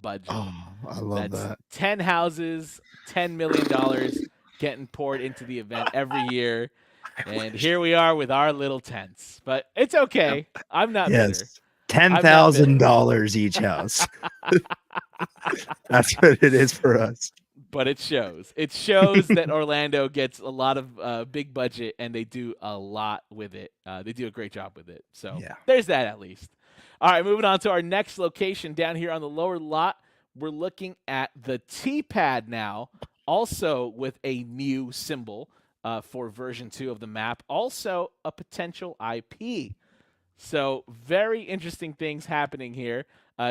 budget. Oh, I love That's that. 10 houses, $10 million getting poured into the event every year. And here we are with our little tents. But it's okay. I'm not bitter. Yes. $10,000 each house. That's what it is for us. But it shows. It shows that Orlando gets a lot of big budget, and they do a lot with it. They do a great job with it. So Yeah. there's that at least. All right, moving on to our next location down here on the lower lot. we're looking at the T-pad now, also with a new symbol for version 2 of the map, also a potential IP. So very interesting things happening here.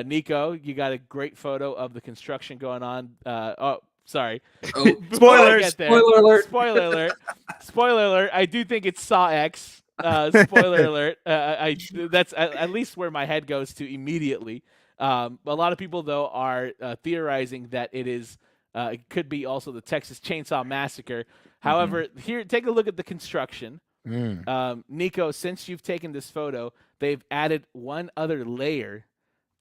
Nico, you got a great photo of the construction going on. Sorry. Oh, Before I spoilers! get there, Spoiler alert! Spoiler alert! Spoiler alert! I do think it's Saw X. Spoiler alert! That's at least where my head goes to immediately. A lot of people though are theorizing that it could be also the Texas Chainsaw Massacre. However, here, take a look at the construction. Nico, since you've taken this photo, they've added one other layer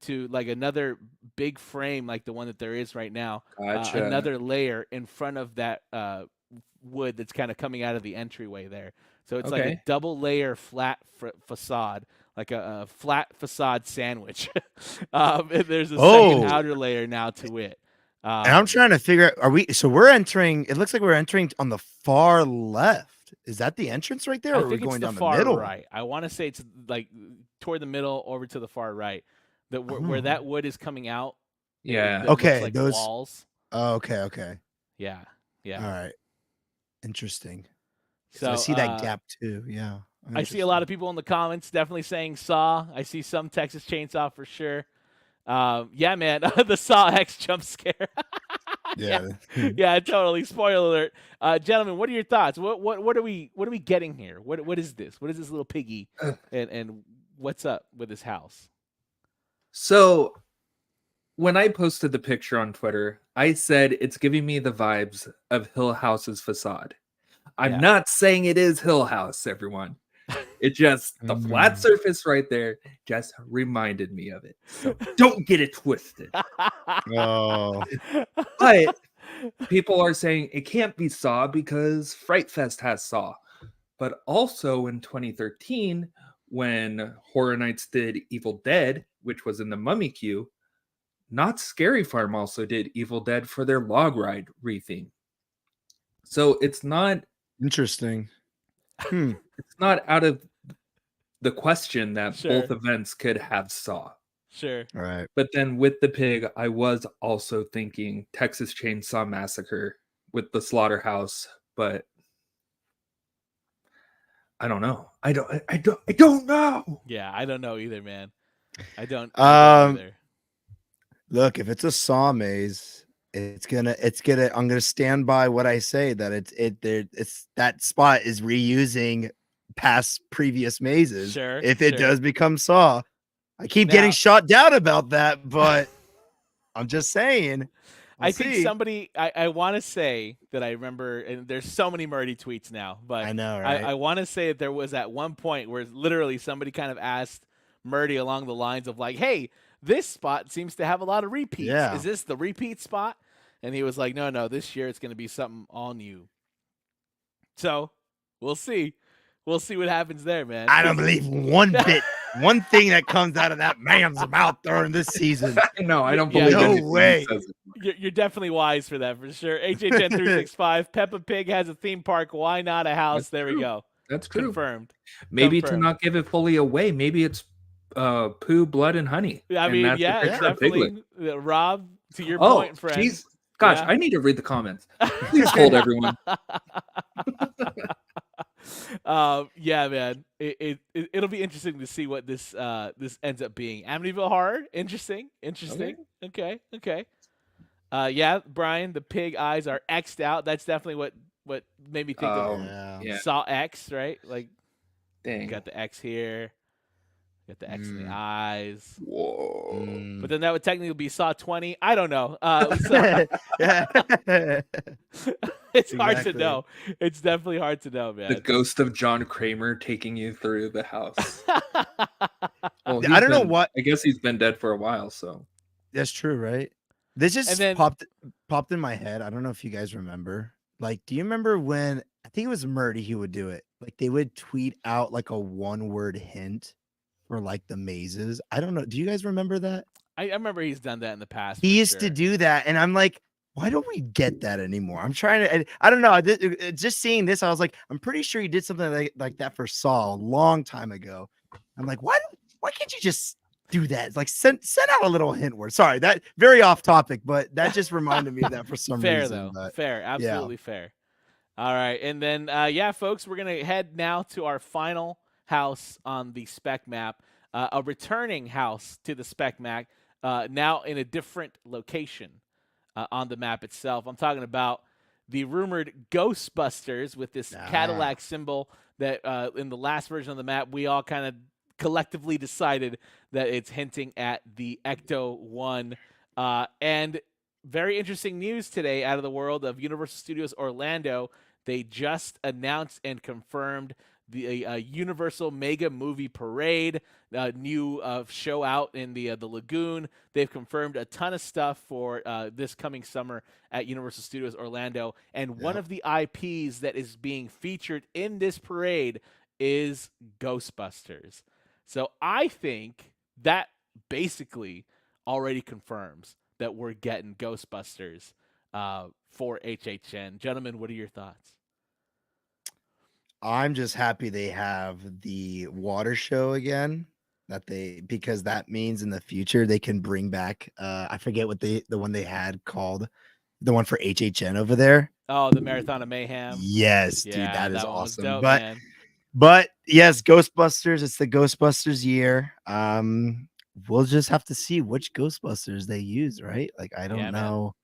to like another big frame like the one that there is right now. Gotcha. Another layer in front of that wood that's kind of coming out of the entryway there. So it's like a double layer flat facade, like a flat facade sandwich. There's a second outer layer now to it. And I'm trying to figure out, we're entering, it looks like we're entering on the far left. Is that the entrance right there? Or I are we think it's going the down the far middle? right. I want to say it's like toward the middle over to the far right. Where that wood is coming out. Yeah. That looks Okay, like those walls. Oh, okay. Yeah. All right. Interesting. So I see that gap too. Yeah. I see a lot of people in the comments definitely saying Saw. I see some Texas Chainsaw for sure. Yeah, man, the Saw X jump scare. Yeah. Yeah, totally. Spoiler alert, gentlemen. What are your thoughts? What are we getting here? What is this? What is this little piggy? And what's up with this house? So when I posted the picture on Twitter, I said it's giving me the vibes of Hill House's facade. I'm not saying it is Hill House, everyone. It just, the flat surface right there just reminded me of it. So don't get it twisted. Oh. But people are saying it can't be Saw because Fright Fest has Saw. But also in 2013, when Horror Nights did Evil Dead, which was in the Mummy queue, Not Scary Farm also did Evil Dead for their log ride retheme. So it's not Interesting. It's not out of the question that Sure. both events could have Saw. Sure. All right. But then with the pig, I was also thinking Texas Chainsaw Massacre with the slaughterhouse, but I don't know. I don't know. Yeah, I don't know either, man. I don't either. Look, if it's a Saw maze, it's gonna I'm gonna stand by what I say that it's that spot is reusing past previous mazes. Sure. If it does become Saw. I keep getting Now- shot down about that, but I'm just saying. I think somebody, I want to say that I remember, and there's so many Murdy tweets now, but I know, right? I want to say that there was at one point where literally somebody kind of asked Murdy along the lines of like, hey, this spot seems to have a lot of repeats. Yeah. Is this the repeat spot? And he was like, no, this year it's going to be something all new. So we'll see. We'll see what happens there, man. I don't believe one bit, one thing that comes out of that man's mouth during this season. No, I don't Yeah, believe no anything he way. says. You're definitely wise for that, for sure. HHN 365, Peppa Pig has a theme park. Why not a house? That's there we true. go. That's true. Confirmed. Maybe Confirmed. to not give it fully away, maybe it's poo, blood, and honey. I And mean, that's the yeah, it's picture of Piglet. definitely Rob. To your Oh, point, friend. jeez. Gosh, Yeah. I need to read the comments. Please hold, everyone. Yeah, man. It'll be interesting to see what this ends up being. Amityville Horror, interesting. Okay. Yeah, Brian, the pig eyes are X'd out. That's definitely what made me think of Yeah. Saw X, right? Like, Dang. you got the X here, got the X in the eyes. Whoa. But then that would technically be Saw 20. I don't know. It's hard to Exactly. know. It's definitely hard to know, man. The ghost of John Kramer taking you through the house. Well, I don't know been- what. I guess he's been dead for a while, so. That's true, right? This just And then- popped in my head. I don't know if you guys remember. Like, do you remember when I think it was Murdy who would do it? Like, they would tweet out like a one-word hint for like the mazes. I don't know. Do you guys remember that? I remember he's done that in the past. He for used to sure. do that, and I'm like, why don't we get that anymore? I'm trying to. I don't know. Just seeing this, I was like, I'm pretty sure he did something like that for Saul a long time ago. I'm like, why can't you just do that. It's like send out a little hint word. Sorry, that very off topic, but that just reminded me of that for some Fair reason. though. But Fair. Absolutely fair. All right. And then, yeah, folks, we're going to head now to our final house on the spec map, a returning house to the spec map, now in a different location on the map itself. I'm talking about the rumored Ghostbusters with this Cadillac symbol that in the last version of the map, we all kind of collectively decided that it's hinting at the Ecto 1. And very interesting news today out of the world of Universal Studios Orlando. They just announced and confirmed the Universal Mega Movie Parade, new show out in the Lagoon. They've confirmed a ton of stuff for this coming summer at Universal Studios Orlando. And one of the IPs that is being featured in this parade is Ghostbusters. So I think that basically already confirms that we're getting Ghostbusters for HHN. Gentlemen, what are your thoughts? I'm just happy they have the water show again. Because that means in the future they can bring back I forget what the one they had called, the one for HHN over there. Oh, the Marathon of Mayhem. Yes, dude, Yeah, that is one was awesome. dope, but man. but yes, Ghostbusters, it's the Ghostbusters year. We'll just have to see which Ghostbusters they use, right? Like I don't know.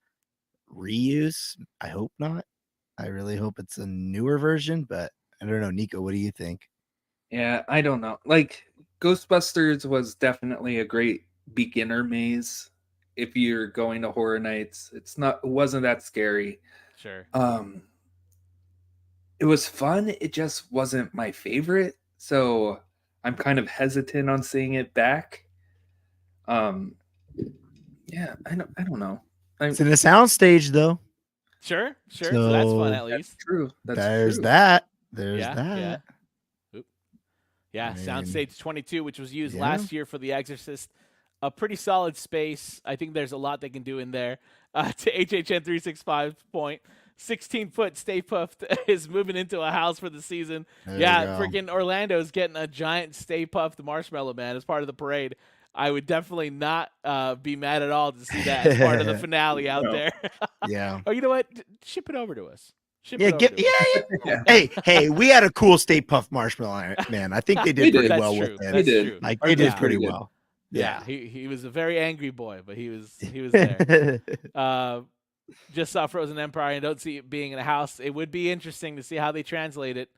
Reuse? I hope not. I really hope it's a newer version, but I don't know. Nico, what do you think? Yeah, I don't know. Like Ghostbusters was definitely a great beginner maze. If you're going to Horror Nights, it wasn't that scary. Sure. It was fun. It just wasn't my favorite. So I'm kind of hesitant on seeing it back. Yeah, I don't know. It's in the soundstage though. Sure. So that's fun at least. That's true. There's true. that. Yeah. Yeah, I mean, Soundstage 22, which was used last year for The Exorcist. A pretty solid space. I think there's a lot they can do in there. To HHN 365's point, 16-foot Stay Puft is moving into a house for the season. Freaking Orlando's getting a giant Stay Puft Marshmallow Man as part of the parade. I would definitely not be mad at all to see that as part of the finale out there. Yeah. Oh, you know what? Ship it over to us. Yeah. Hey, we had a cool Stay Puft Marshmallow Man. I think they did pretty well with it. They did. Like they did pretty well. Yeah, he was a very angry boy, but he was there. Just saw Frozen Empire and don't see it being in a house. It would be interesting to see how they translate it.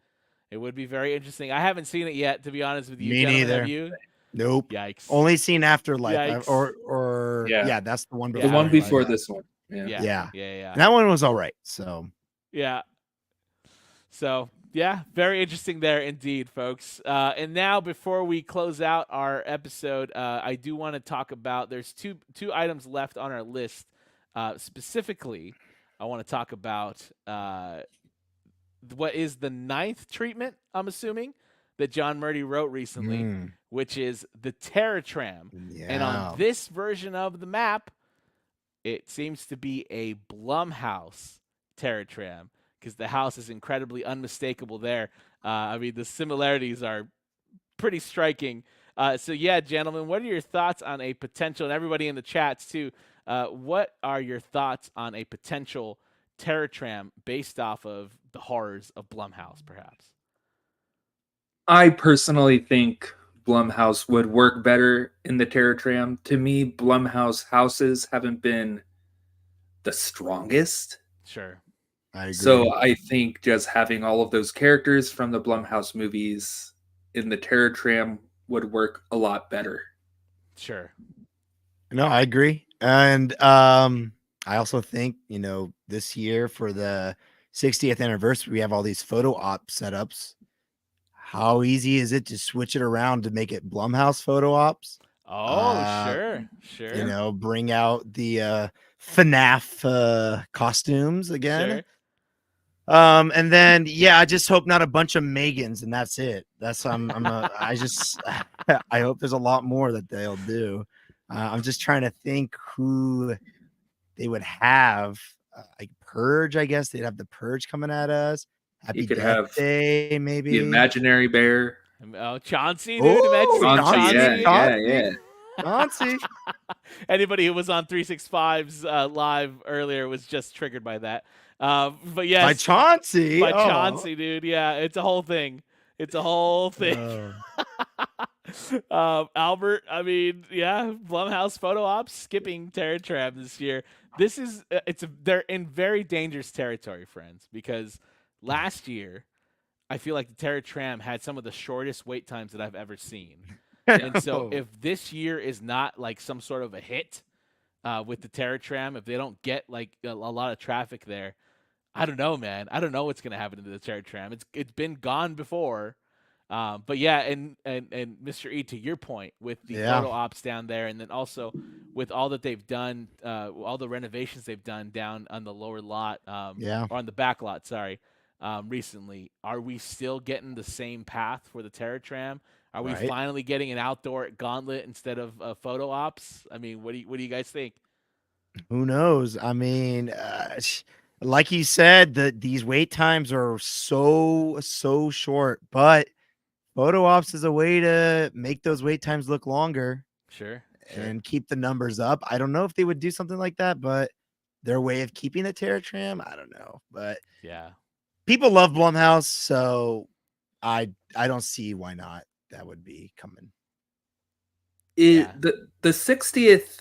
It would be very interesting. I haven't seen it yet, to be honest with you. Me neither. Have you? Nope. Yikes. Only seen Afterlife. Yikes. Or that's the one before. The one before this one. Yeah. And that one was all right. So yeah. So yeah, very interesting there indeed, folks. And now, before we close out our episode, I do want to talk about. There's two items left on our list. Specifically, I want to talk about what is the 9th treatment. I'm assuming that John Murdy wrote recently, which is the Tram. Yeah. And on this version of the map, it seems to be a Blumhouse Tram, because the house is incredibly unmistakable there. I mean, the similarities are pretty striking. So yeah, gentlemen, what are your thoughts on a potential, and everybody in the chats too, what are your thoughts on a potential Tram based off of the horrors of Blumhouse, perhaps? I personally think Blumhouse would work better in the Tram. To me, Blumhouse houses haven't been the strongest. Sure. I agree. So I think just having all of those characters from the Blumhouse movies in the Tram would work a lot better. Sure. No, I agree. And I also think, this year for the 60th anniversary, we have all these photo op setups. How easy is it to switch it around to make it Blumhouse photo ops? Oh, sure. Bring out the FNAF costumes again. Sure. And then I just hope not a bunch of Megans, and that's it. That's I hope there's a lot more that they'll do. I'm just trying to think who they would have. Like Purge, I guess they'd have the Purge coming at us. Happy You could Death have Day, maybe the Imaginary Bear. Oh, Chauncey, dude. Imagine Chauncey, Chauncey. yeah. Chauncey. Anybody who was on 365's live earlier was just triggered by that. But yes, By Chauncey. by Oh. Chauncey, dude. Yeah, it's a whole thing. It's a whole thing. Albert, I mean, yeah, Blumhouse photo ops skipping Terra Tram this year. This is they're in very dangerous territory, friends, because last year I feel like the Terra Tram had some of the shortest wait times that I've ever seen. And so if this year is not like some sort of a hit with the Terra Tram, if they don't get like a lot of traffic there, I don't know, man. I don't know what's gonna happen to the Terra Tram. It's been gone before. But yeah, and Mr. E, to your point with the photo ops down there, and then also with all that they've done, all the renovations they've done down on the lower lot, or on the back lot, sorry, recently, are we still getting the same path for the Terra Tram? Are we finally getting an outdoor gauntlet instead of photo ops? I mean, what do you guys think? Who knows? I mean, like you said, these wait times are so short, but photo ops is a way to make those wait times look longer. Sure. And keep the numbers up. I don't know if they would do something like that, but their way of keeping the Terra Tram, I don't know. But yeah, people love Blumhouse, so I don't see why not. That would be coming. The 60th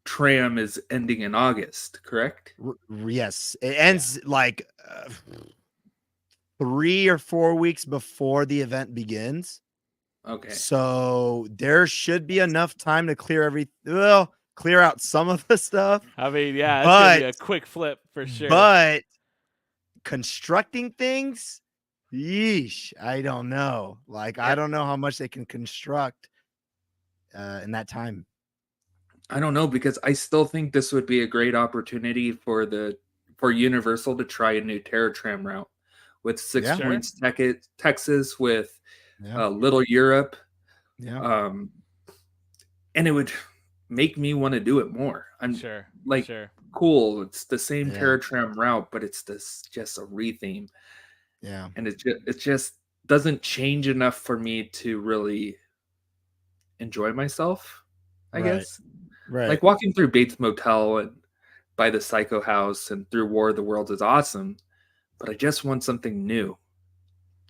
tram is ending in August, correct? Yes, it ends like 3 or 4 weeks before the event begins. Okay. So there should be enough time to clear clear out some of the stuff. I mean, yeah, it's gonna be a quick flip for sure. But constructing things, yeesh, I don't know. Like, I don't know how much they can construct in that time. I don't know, because I still think this would be a great opportunity for Universal to try a new Terra Tram route with Six Points, Texas, with Little Europe. Yeah. And it would make me want to do it more. I'm cool. It's the same Terra Tram route, but it's just a retheme. Yeah. And it just doesn't change enough for me to really enjoy myself, I guess. Right. Like walking through Bates Motel and by the Psycho House and through War of the Worlds is awesome, but I just want something new.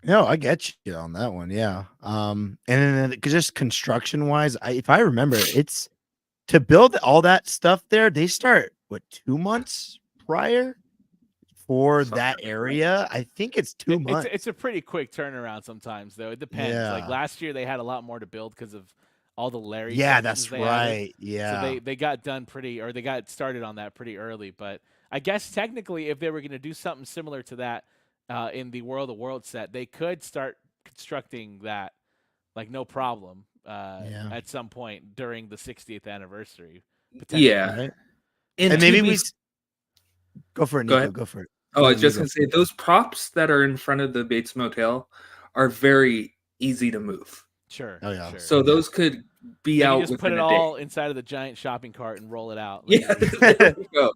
No, I get you on that one. Yeah. And then just construction wise, if I remember, it's to build all that stuff there. They start 2 months prior for that area. I think it's 2 months. It's a pretty quick turnaround sometimes, though. It depends. Like last year, they had a lot more to build because of all the Larry. Yeah, that's right. Added. Yeah. So they got they got started on that pretty early. But I guess technically, if they were going to do something similar to that in the World of World set, they could start constructing that like no problem at some point during the 60th anniversary. Yeah. Right? And maybe we go for it, Nico. Go for it. Oh, I was just going to say, those props that are in front of the Bates Motel are very easy to move. Sure. Oh, yeah. Sure. So those could be out just within put it a day. all inside of the giant shopping cart and roll it out. Yeah. There we go.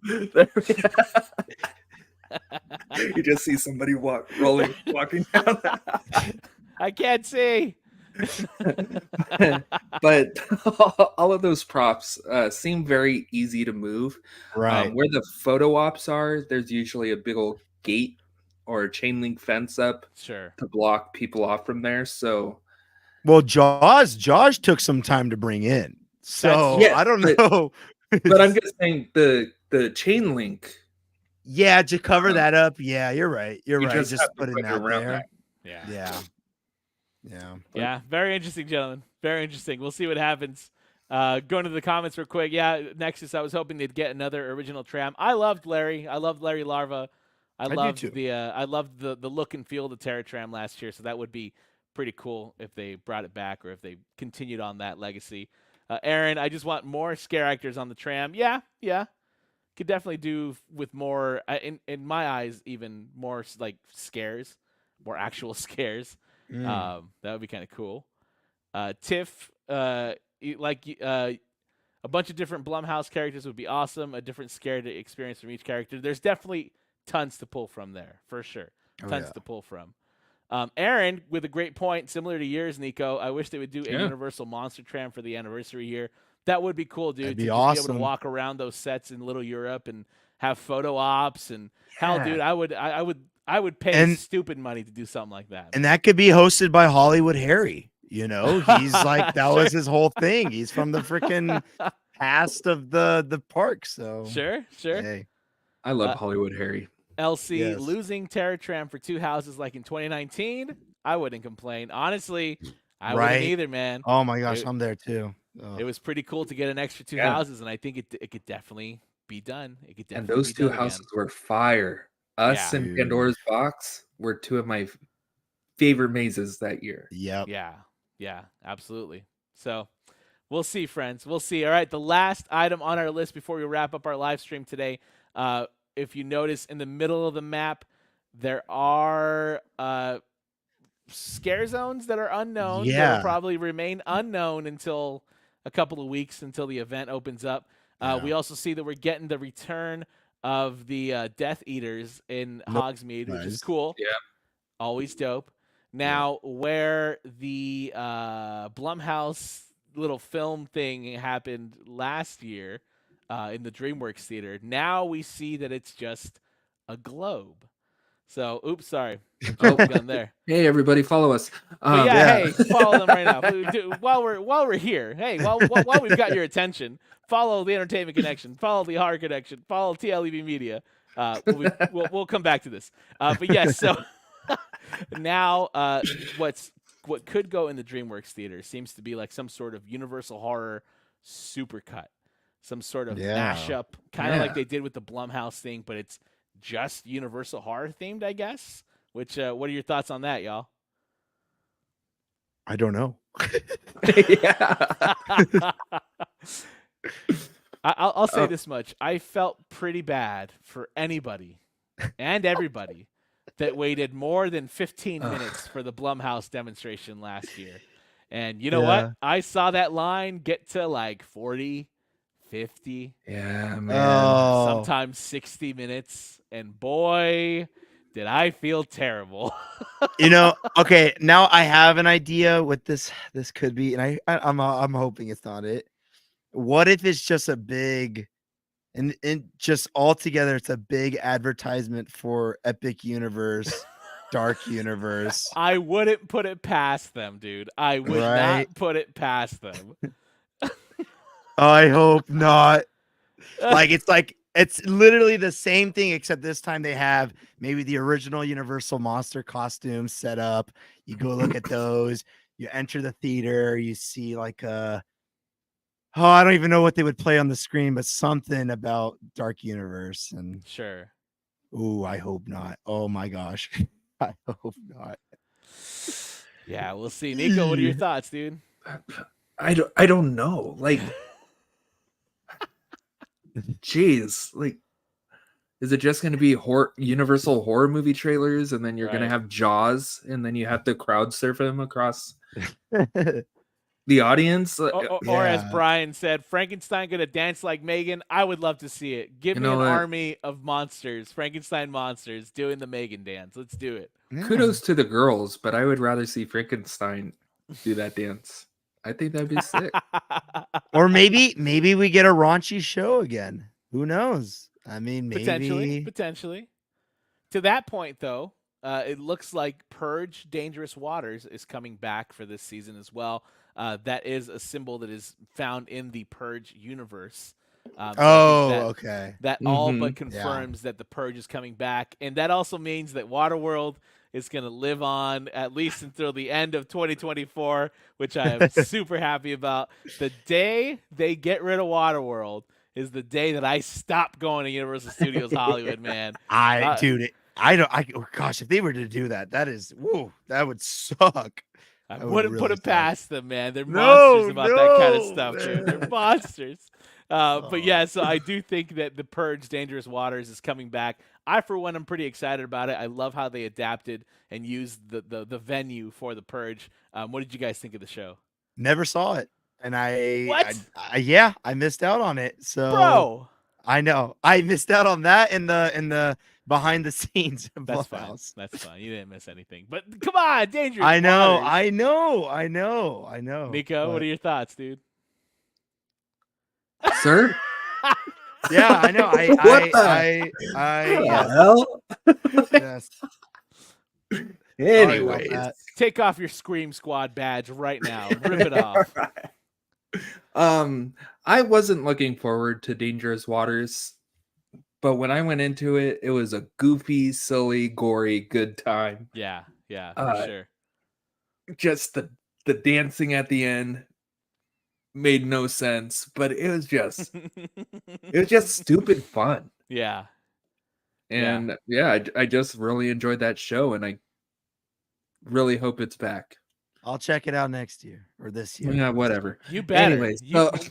You just see somebody walking down. I can't see. But all of those props seem very easy to move. Right. Where the photo ops are, there's usually a big old gate or a chain link fence up to block people off from there. So, well, Jaws took some time to bring in. So I don't know. But I'm just saying the chain link. Yeah, to cover that up. Yeah, you're right. You're right. Just put it out there. That. Yeah. Very interesting, gentlemen. Very interesting. We'll see what happens. Going to the comments real quick. Yeah, Nexus, I was hoping they'd get another original Tram. I loved Larry. I loved Larry Larva. I loved the look and feel of the Terra Tram last year, so that would be pretty cool if they brought it back or if they continued on that legacy. Aaron, I just want more scare actors on the Tram. Yeah. Could definitely do with more, in my eyes, even more like scares, more actual scares. That would be kind of cool. Tiff, a bunch of different Blumhouse characters would be awesome. A different scare to experience from each character. There's definitely tons to pull from there, for sure. Tons to pull from. Aaron, with a great point, similar to yours, Nico, I wish they would do a Universal Monster Tram for the anniversary year. That would be cool, dude. That'd To be just be able to awesome. walk around those sets in Little Europe and have photo ops and hell, Yeah. dude, I would pay And- stupid money to do something like that. And that could be hosted by Hollywood Harry. You know, he's like that was his whole thing. He's from the freaking past of the park. So Sure. hey, I love Hollywood Harry. LC Yes. losing Tram for 2 houses like in 2019. I wouldn't complain. Honestly, I Right. wouldn't either, man. oh my gosh, It- I'm there too. Oh. It was pretty cool to get an extra 2 Yeah. houses, and I think it could definitely be done. It could And definitely those be two done houses again. were fire. Us Yeah. and Dude. Pandora's Box were two of my favorite mazes that year. Yep. Yeah, absolutely. So we'll see, friends. We'll see. All right, the last item on our list before we wrap up our live stream today. If you notice in the middle of the map, there are scare zones that are unknown. That Yeah. will probably remain unknown until a couple of weeks until the event opens up. Yeah. We also see that we're getting the return of the Death Eaters in Nope. Hogsmeade, which is Nice. cool. Yeah. Always dope. Now, where the Blumhouse little film thing happened last year in the DreamWorks Theater, now we see that it's just a globe. So, oops, sorry. Oh. Gun there. Hey, everybody, follow us. But yeah, yeah. hey, follow them right now. While we're here, hey, while we've got your attention, follow the Entertainment Connection, follow the Horror Connection, follow TLEV Media. We'll come back to this. But yes, so now what could go in the DreamWorks Theater seems to be like some sort of Universal Horror supercut, some sort of Yeah. mashup, kind of like Yeah. they did with the Blumhouse thing, but it's just Universal Horror themed, I guess. Which what are your thoughts on that, y'all? I don't know. Yeah. I'll say Oh. this much. I felt pretty bad for anybody and everybody that waited more than 15 minutes for the Blumhouse demonstration last year. And you know Yeah. what? I saw that line get to like 40, 50, Yeah, man. Oh, sometimes 60 minutes. And boy, did I feel terrible. okay, now I have an idea what this could be, and I'm hoping it's not it. What if it's just a big and just altogether it's a big advertisement for Epic Universe, Dark Universe? I wouldn't put it past them, dude. I would Right. not put it past them. I hope not. It's literally the same thing, except this time they have maybe the original Universal monster costumes set up. You go look at those. You enter the theater. You see like I don't even know what they would play on the screen, but something about Dark Universe. And Sure. ooh, I hope not. Oh my gosh, I hope not. Yeah, we'll see. Nico, what are your thoughts, dude? I don't know. Like, jeez, like, is it just going to be Universal horror movie trailers, and then you're going Right. to have Jaws, and then you have to crowd surf them across the audience? Or as Yeah. Brian said, Frankenstein gonna dance like Megan. I would love to see it. Give You me know an what? army of monsters, Frankenstein monsters, doing the Megan dance. Let's do it. Kudos to the girls, but I would rather see Frankenstein do that dance. I think that'd be sick. Or maybe we get a raunchy show again. Who knows? I mean, maybe. Potentially. To that point, though, it looks like Purge Dangerous Waters is coming back for this season as well. That is a symbol that is found in the Purge universe. So I think that- Okay. That all but Mhm. confirms that the Purge is coming back. And that also means that Waterworld is going to live on at least until the end of 2024, which I am super happy about. The day they get rid of Waterworld is the day that I stop going to Universal Studios Hollywood, man. Oh gosh, if they were to do that, that would suck. I That would wouldn't put really it past them, man. They're No, monsters about that kind of no, stuff, dude. man. They're monsters. But Oh. yeah, so I do think that the Purge Dangerous Waters is coming back. I, for one, am pretty excited about it. I love how they adapted and used the venue for the Purge. What did you guys think of the show? Never saw it. And What? I missed out on it. So Bro! I know. I missed out on that in the behind the scenes of That's fine. Blumhouse. That's fine. You didn't miss anything. But come on, Dangerous I know, Waters. I know. Nico, what but- are your thoughts, dude? Sir? Yeah, I know. What the Yes, hell? yes. Sorry about Anyways. that. Take off your Scream Squad badge right now. Rip it off. I wasn't looking forward to Dangerous Waters, but when I went into it, it was a goofy, silly, gory, good time. Yeah, for Uh, sure. Just the dancing at the end made no sense, but it was just stupid fun. Yeah. And I just really enjoyed that show, and I really hope it's back. I'll check it out next year or this year. Yeah, whatever. You better. Anyways,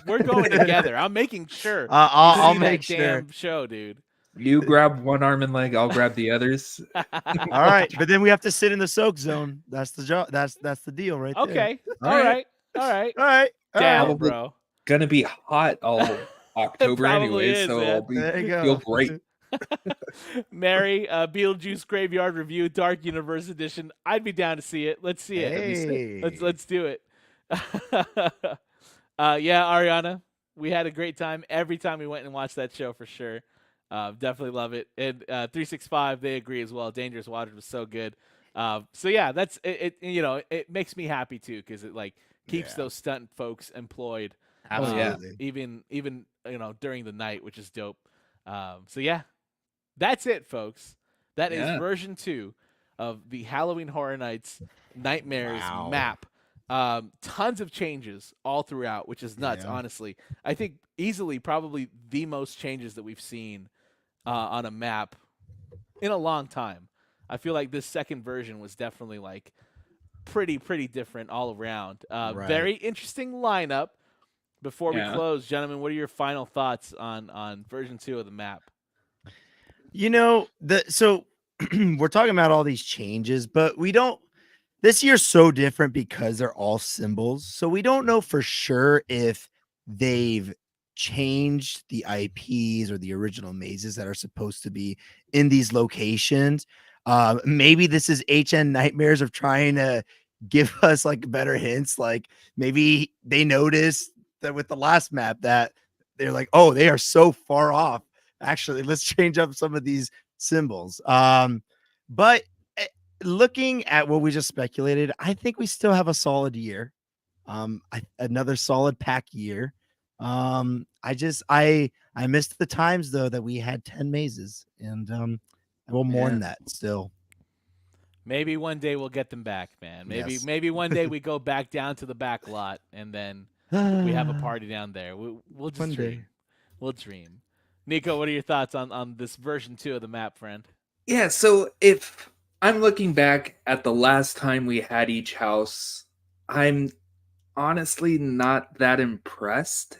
We're going together. I'm making sure. I'll See make that sure. damn show, dude. you grab one arm and leg, I'll grab the others. All right, but then we have to sit in the soak zone. That's the job. That's the deal, right there. Okay. All All right. right. All right. Down, Probably. bro. Gonna be hot all October Probably anyway, is, so man. I'll There you go. feel great. Mary, Beetlejuice Graveyard Review, Dark Universe Edition. I'd be down to see it. Let's see it. Hey. Let's do it. Yeah, Ariana, we had a great time every time we went and watched that show for sure. Definitely love it. And 365, they agree as well. Dangerous Waters was so good. So yeah, that's it. It makes me happy too because it like keeps those stunt folks employed. Absolutely. Even during the night, which is dope. So yeah, that's it, folks. That is version 2 of the Halloween Horror Nights Nightmares map. Tons of changes all throughout, which is nuts, honestly. I think easily probably the most changes that we've seen on a map in a long time. I feel like this second version was definitely like pretty different all around. Very interesting lineup. Before we close, gentlemen, what are your final thoughts on version 2 of the map? So we're talking about all these changes, but we don't. This year's so different because they're all symbols. So we don't know for sure if they've changed the IPs or the original mazes that are supposed to be in these locations. Maybe this is HHNightmares of trying to give us like better hints. Like maybe they noticed that with the last map that they're like, oh, they are so far off. Actually, let's change up some of these symbols. But looking at what we just speculated, I think we still have a solid year. Another solid pack year. I missed the times though that we had 10 mazes, and I will mourn that still. Maybe one day we'll get them back, man. Maybe one day we go back down to the back lot and then we have a party down there. We'll just dream. We'll dream. Nico, what are your thoughts on this version 2 of the map, friend? Yeah, so if I'm looking back at the last time we had each house, I'm honestly not that impressed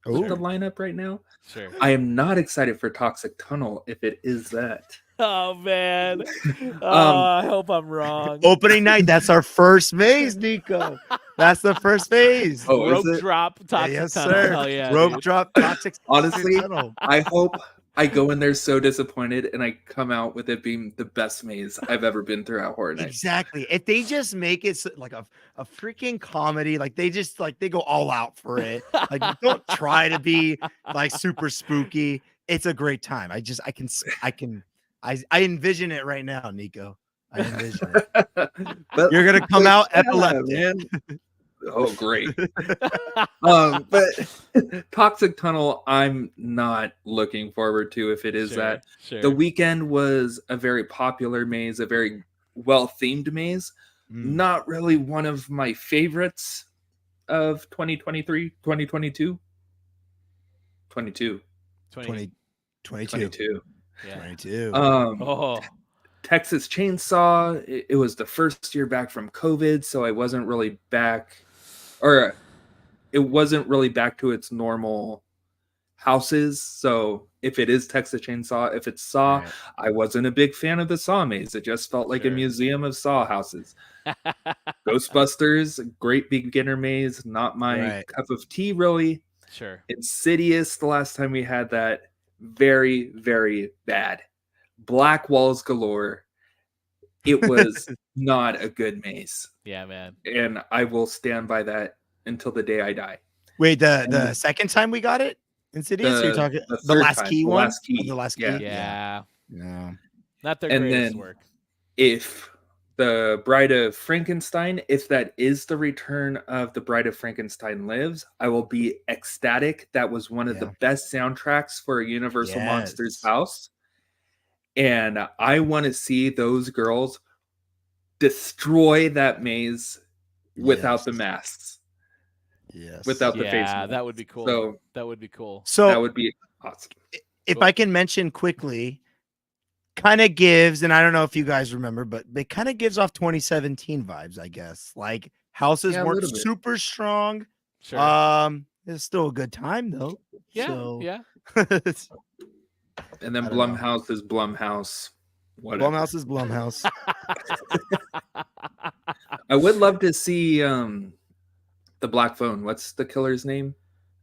with the lineup right now. Sure. I am not excited for Toxic Tunnel if it is that. Oh, man. I hope I'm wrong. Opening night, that's our first maze, Nico. That's the first phase. Oh, Rope is it? drop, Toxic Yes, Tunnel. sir. Hell yeah, Rope dude. drop, Toxic Honestly, Tunnel. I hope I go in there so disappointed and I come out with it being the best maze I've ever been through at Horror Nights. Exactly. If they just make it like a freaking comedy, like they just like they go all out for it. Like don't try to be like super spooky. It's a great time. I envision it right now, Nico. I envision it. But You're gonna come out epileptic. man. Oh, great. But Toxic Tunnel, I'm not looking forward to if it is that. Sure. The Weeknd was a very popular maze, a very well-themed maze. Not really one of my favorites of 2023, 2022. 22. 22. Yeah. 22. Texas Chainsaw, it was the first year back from COVID, so I wasn't really back, or it wasn't really back to its normal houses. So if it is Texas Chainsaw, if it's Saw, I wasn't a big fan of the Saw maze. It just felt like a museum of Saw houses. Ghostbusters, great beginner maze, not my cup of tea, really. Sure. Insidious, the last time we had that, very, very bad. Black walls galore. It was not a good maze. Yeah, man. And I will stand by that until the day I die. Wait, the second time we got it in cities? Or you're talking the third last time, key the one? last key. Oh, the last Yeah. key? Yeah. No. Not their And greatest then work. if the Bride of Frankenstein, if that is the return of the Bride of Frankenstein Lives, I will be ecstatic. That was one of the best soundtracks for a Universal Monsters house. And I want to see those girls destroy that maze without the masks. Yes. Without the face Yeah, masks. that would be cool. So that would be cool. So that would be awesome. If Cool. I can mention quickly, kind of gives, and I don't know if you guys remember, but it kind of gives off 2017 vibes, I guess. Like houses Yeah, a weren't little bit. super strong. Sure. It's still a good time though. yeah. So Yeah. And then I don't know. Blumhouse is Blumhouse. Whatever. Blumhouse is Blumhouse. I would love to see the Black Phone. What's the killer's name?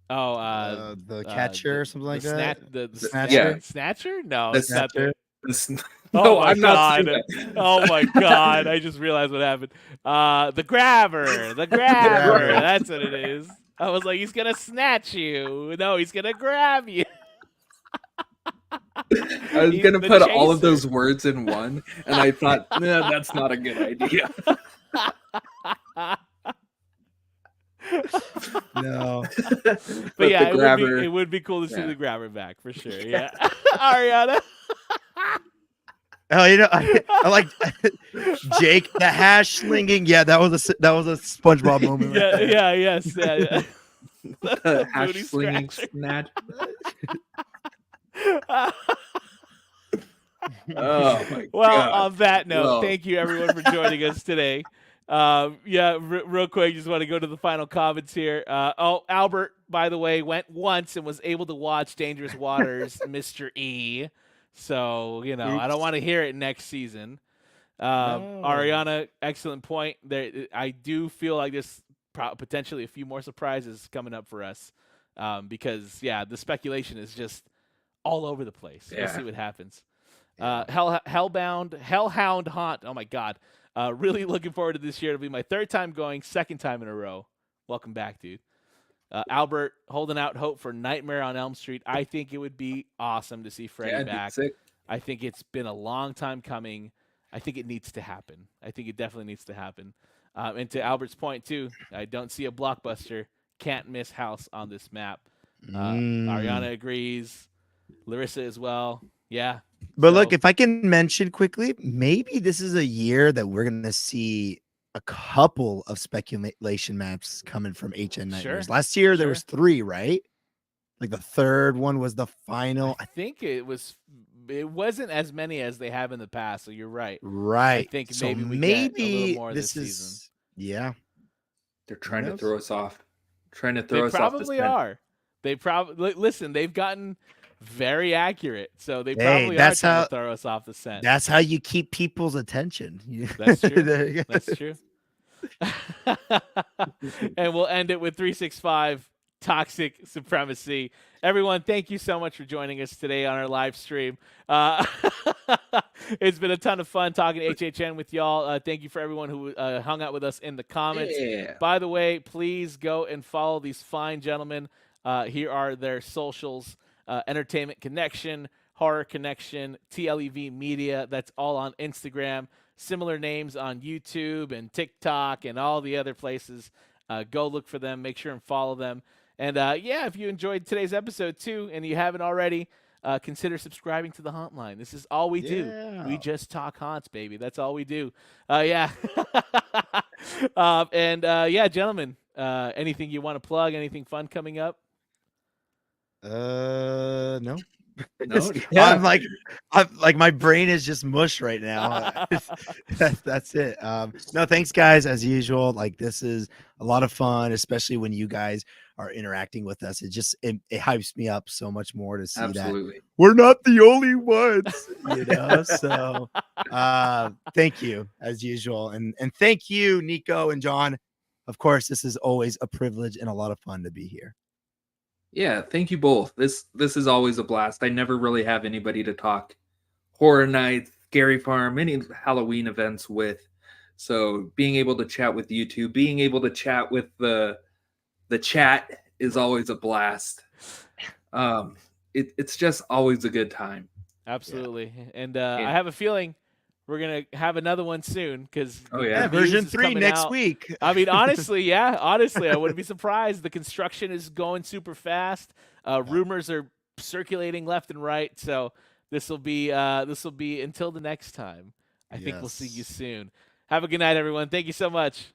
Oh, the catcher or something like that. The Snatcher? Snatcher? No, The it's not Snatcher? the. No, Oh my I'm not god! saying that. Oh my god! I just realized what happened. The grabber, the grabber. That's what it is. I was like, he's gonna snatch you. No, he's gonna grab you. I was He's gonna the put all of chaser. those words in one, and I thought, nah, that's not a good idea. No. But yeah, the grabber, it would be cool to see yeah. the grabber back for sure. Yeah, Ariana. Oh, you know, I like Jake the hash slinging. Yeah, that was a SpongeBob moment. right Yeah, there. yeah, yes, yeah. the hash Booty slinging scratcher. snatch. Oh my Well, god! on that note, Well. thank you everyone for joining us today. Real quick, just want to go to the final comments here. Albert, by the way, went once and was able to watch Dangerous Waters, Mr. E. So, I don't want to hear it next season. No. Ariana, excellent point. I do feel like there's potentially a few more surprises coming up for us because, the speculation is just all over the place. We'll Yeah. see what happens. Hellhound Haunt. Oh, my God. Really looking forward to this year. It'll be my third time going, second time in a row. Welcome back, dude. Albert, holding out hope for Nightmare on Elm Street. I think it would be awesome to see Freddy it'd be back. sick. I think it's been a long time coming. I think it needs to happen. I think it definitely needs to happen. And to Albert's point, too, I don't see a blockbuster. Can't miss house on this map. Ariana agrees. Larissa as well. Yeah. But So- look, if I can mention quickly, maybe this is a year that we're going to see a couple of speculation maps coming from HN Nightmares. Sure, Last year, there sure. was 3, right? Like the third one was the final. I think it wasn't as many as they have in the past, so you're right. Right. I think So maybe we get a little more this this is, season. yeah. They're trying to knows? throw us off. Trying to They throw us off the probably scent. are. They probably listen. They've gotten very accurate, so they Hey, probably are that's trying how- to throw us off the scent. That's how you keep people's attention. That's true. There you go. That's true. And we'll end it with 365 Toxic Supremacy. Everyone, thank you so much for joining us today on our live stream. It's been a ton of fun talking to HHN with y'all. Thank you for everyone who hung out with us in the comments. Yeah. By the way, please go and follow these fine gentlemen. Here are their socials. Entertainment Connection, Horror Connection, TLEV Media. That's all on Instagram. Similar names on YouTube and TikTok and all the other places. Go look for them. Make sure and follow them. And if you enjoyed today's episode too and you haven't already, consider subscribing to the Haunt Line. This is all we do. We Yeah. just talk haunts, baby. That's all we do. Gentlemen, anything you want to plug? Anything fun coming up? No. No, yeah. I'm like my brain is just mush right now. That's it. No, thanks guys. As usual, like this is a lot of fun, especially when you guys are interacting with us. It hypes me up so much more to see that Absolutely. we're not the only ones, So thank you as usual. And thank you, Nico and John. Of course, this is always a privilege and a lot of fun to be here. Yeah, thank you both. This is always a blast. I never really have anybody to talk horror nights, Scary Farm, any Halloween events with. So being able to chat with you two, being able to chat with the chat is always a blast. It's just always a good time. Absolutely. And I have a feeling we're going to have another one soon because version 3 next week. I mean, honestly, I wouldn't be surprised. The construction is going super fast. Rumors are circulating left and right. So this will be until the next time. I think we'll see you soon. Have a good night, everyone. Thank you so much.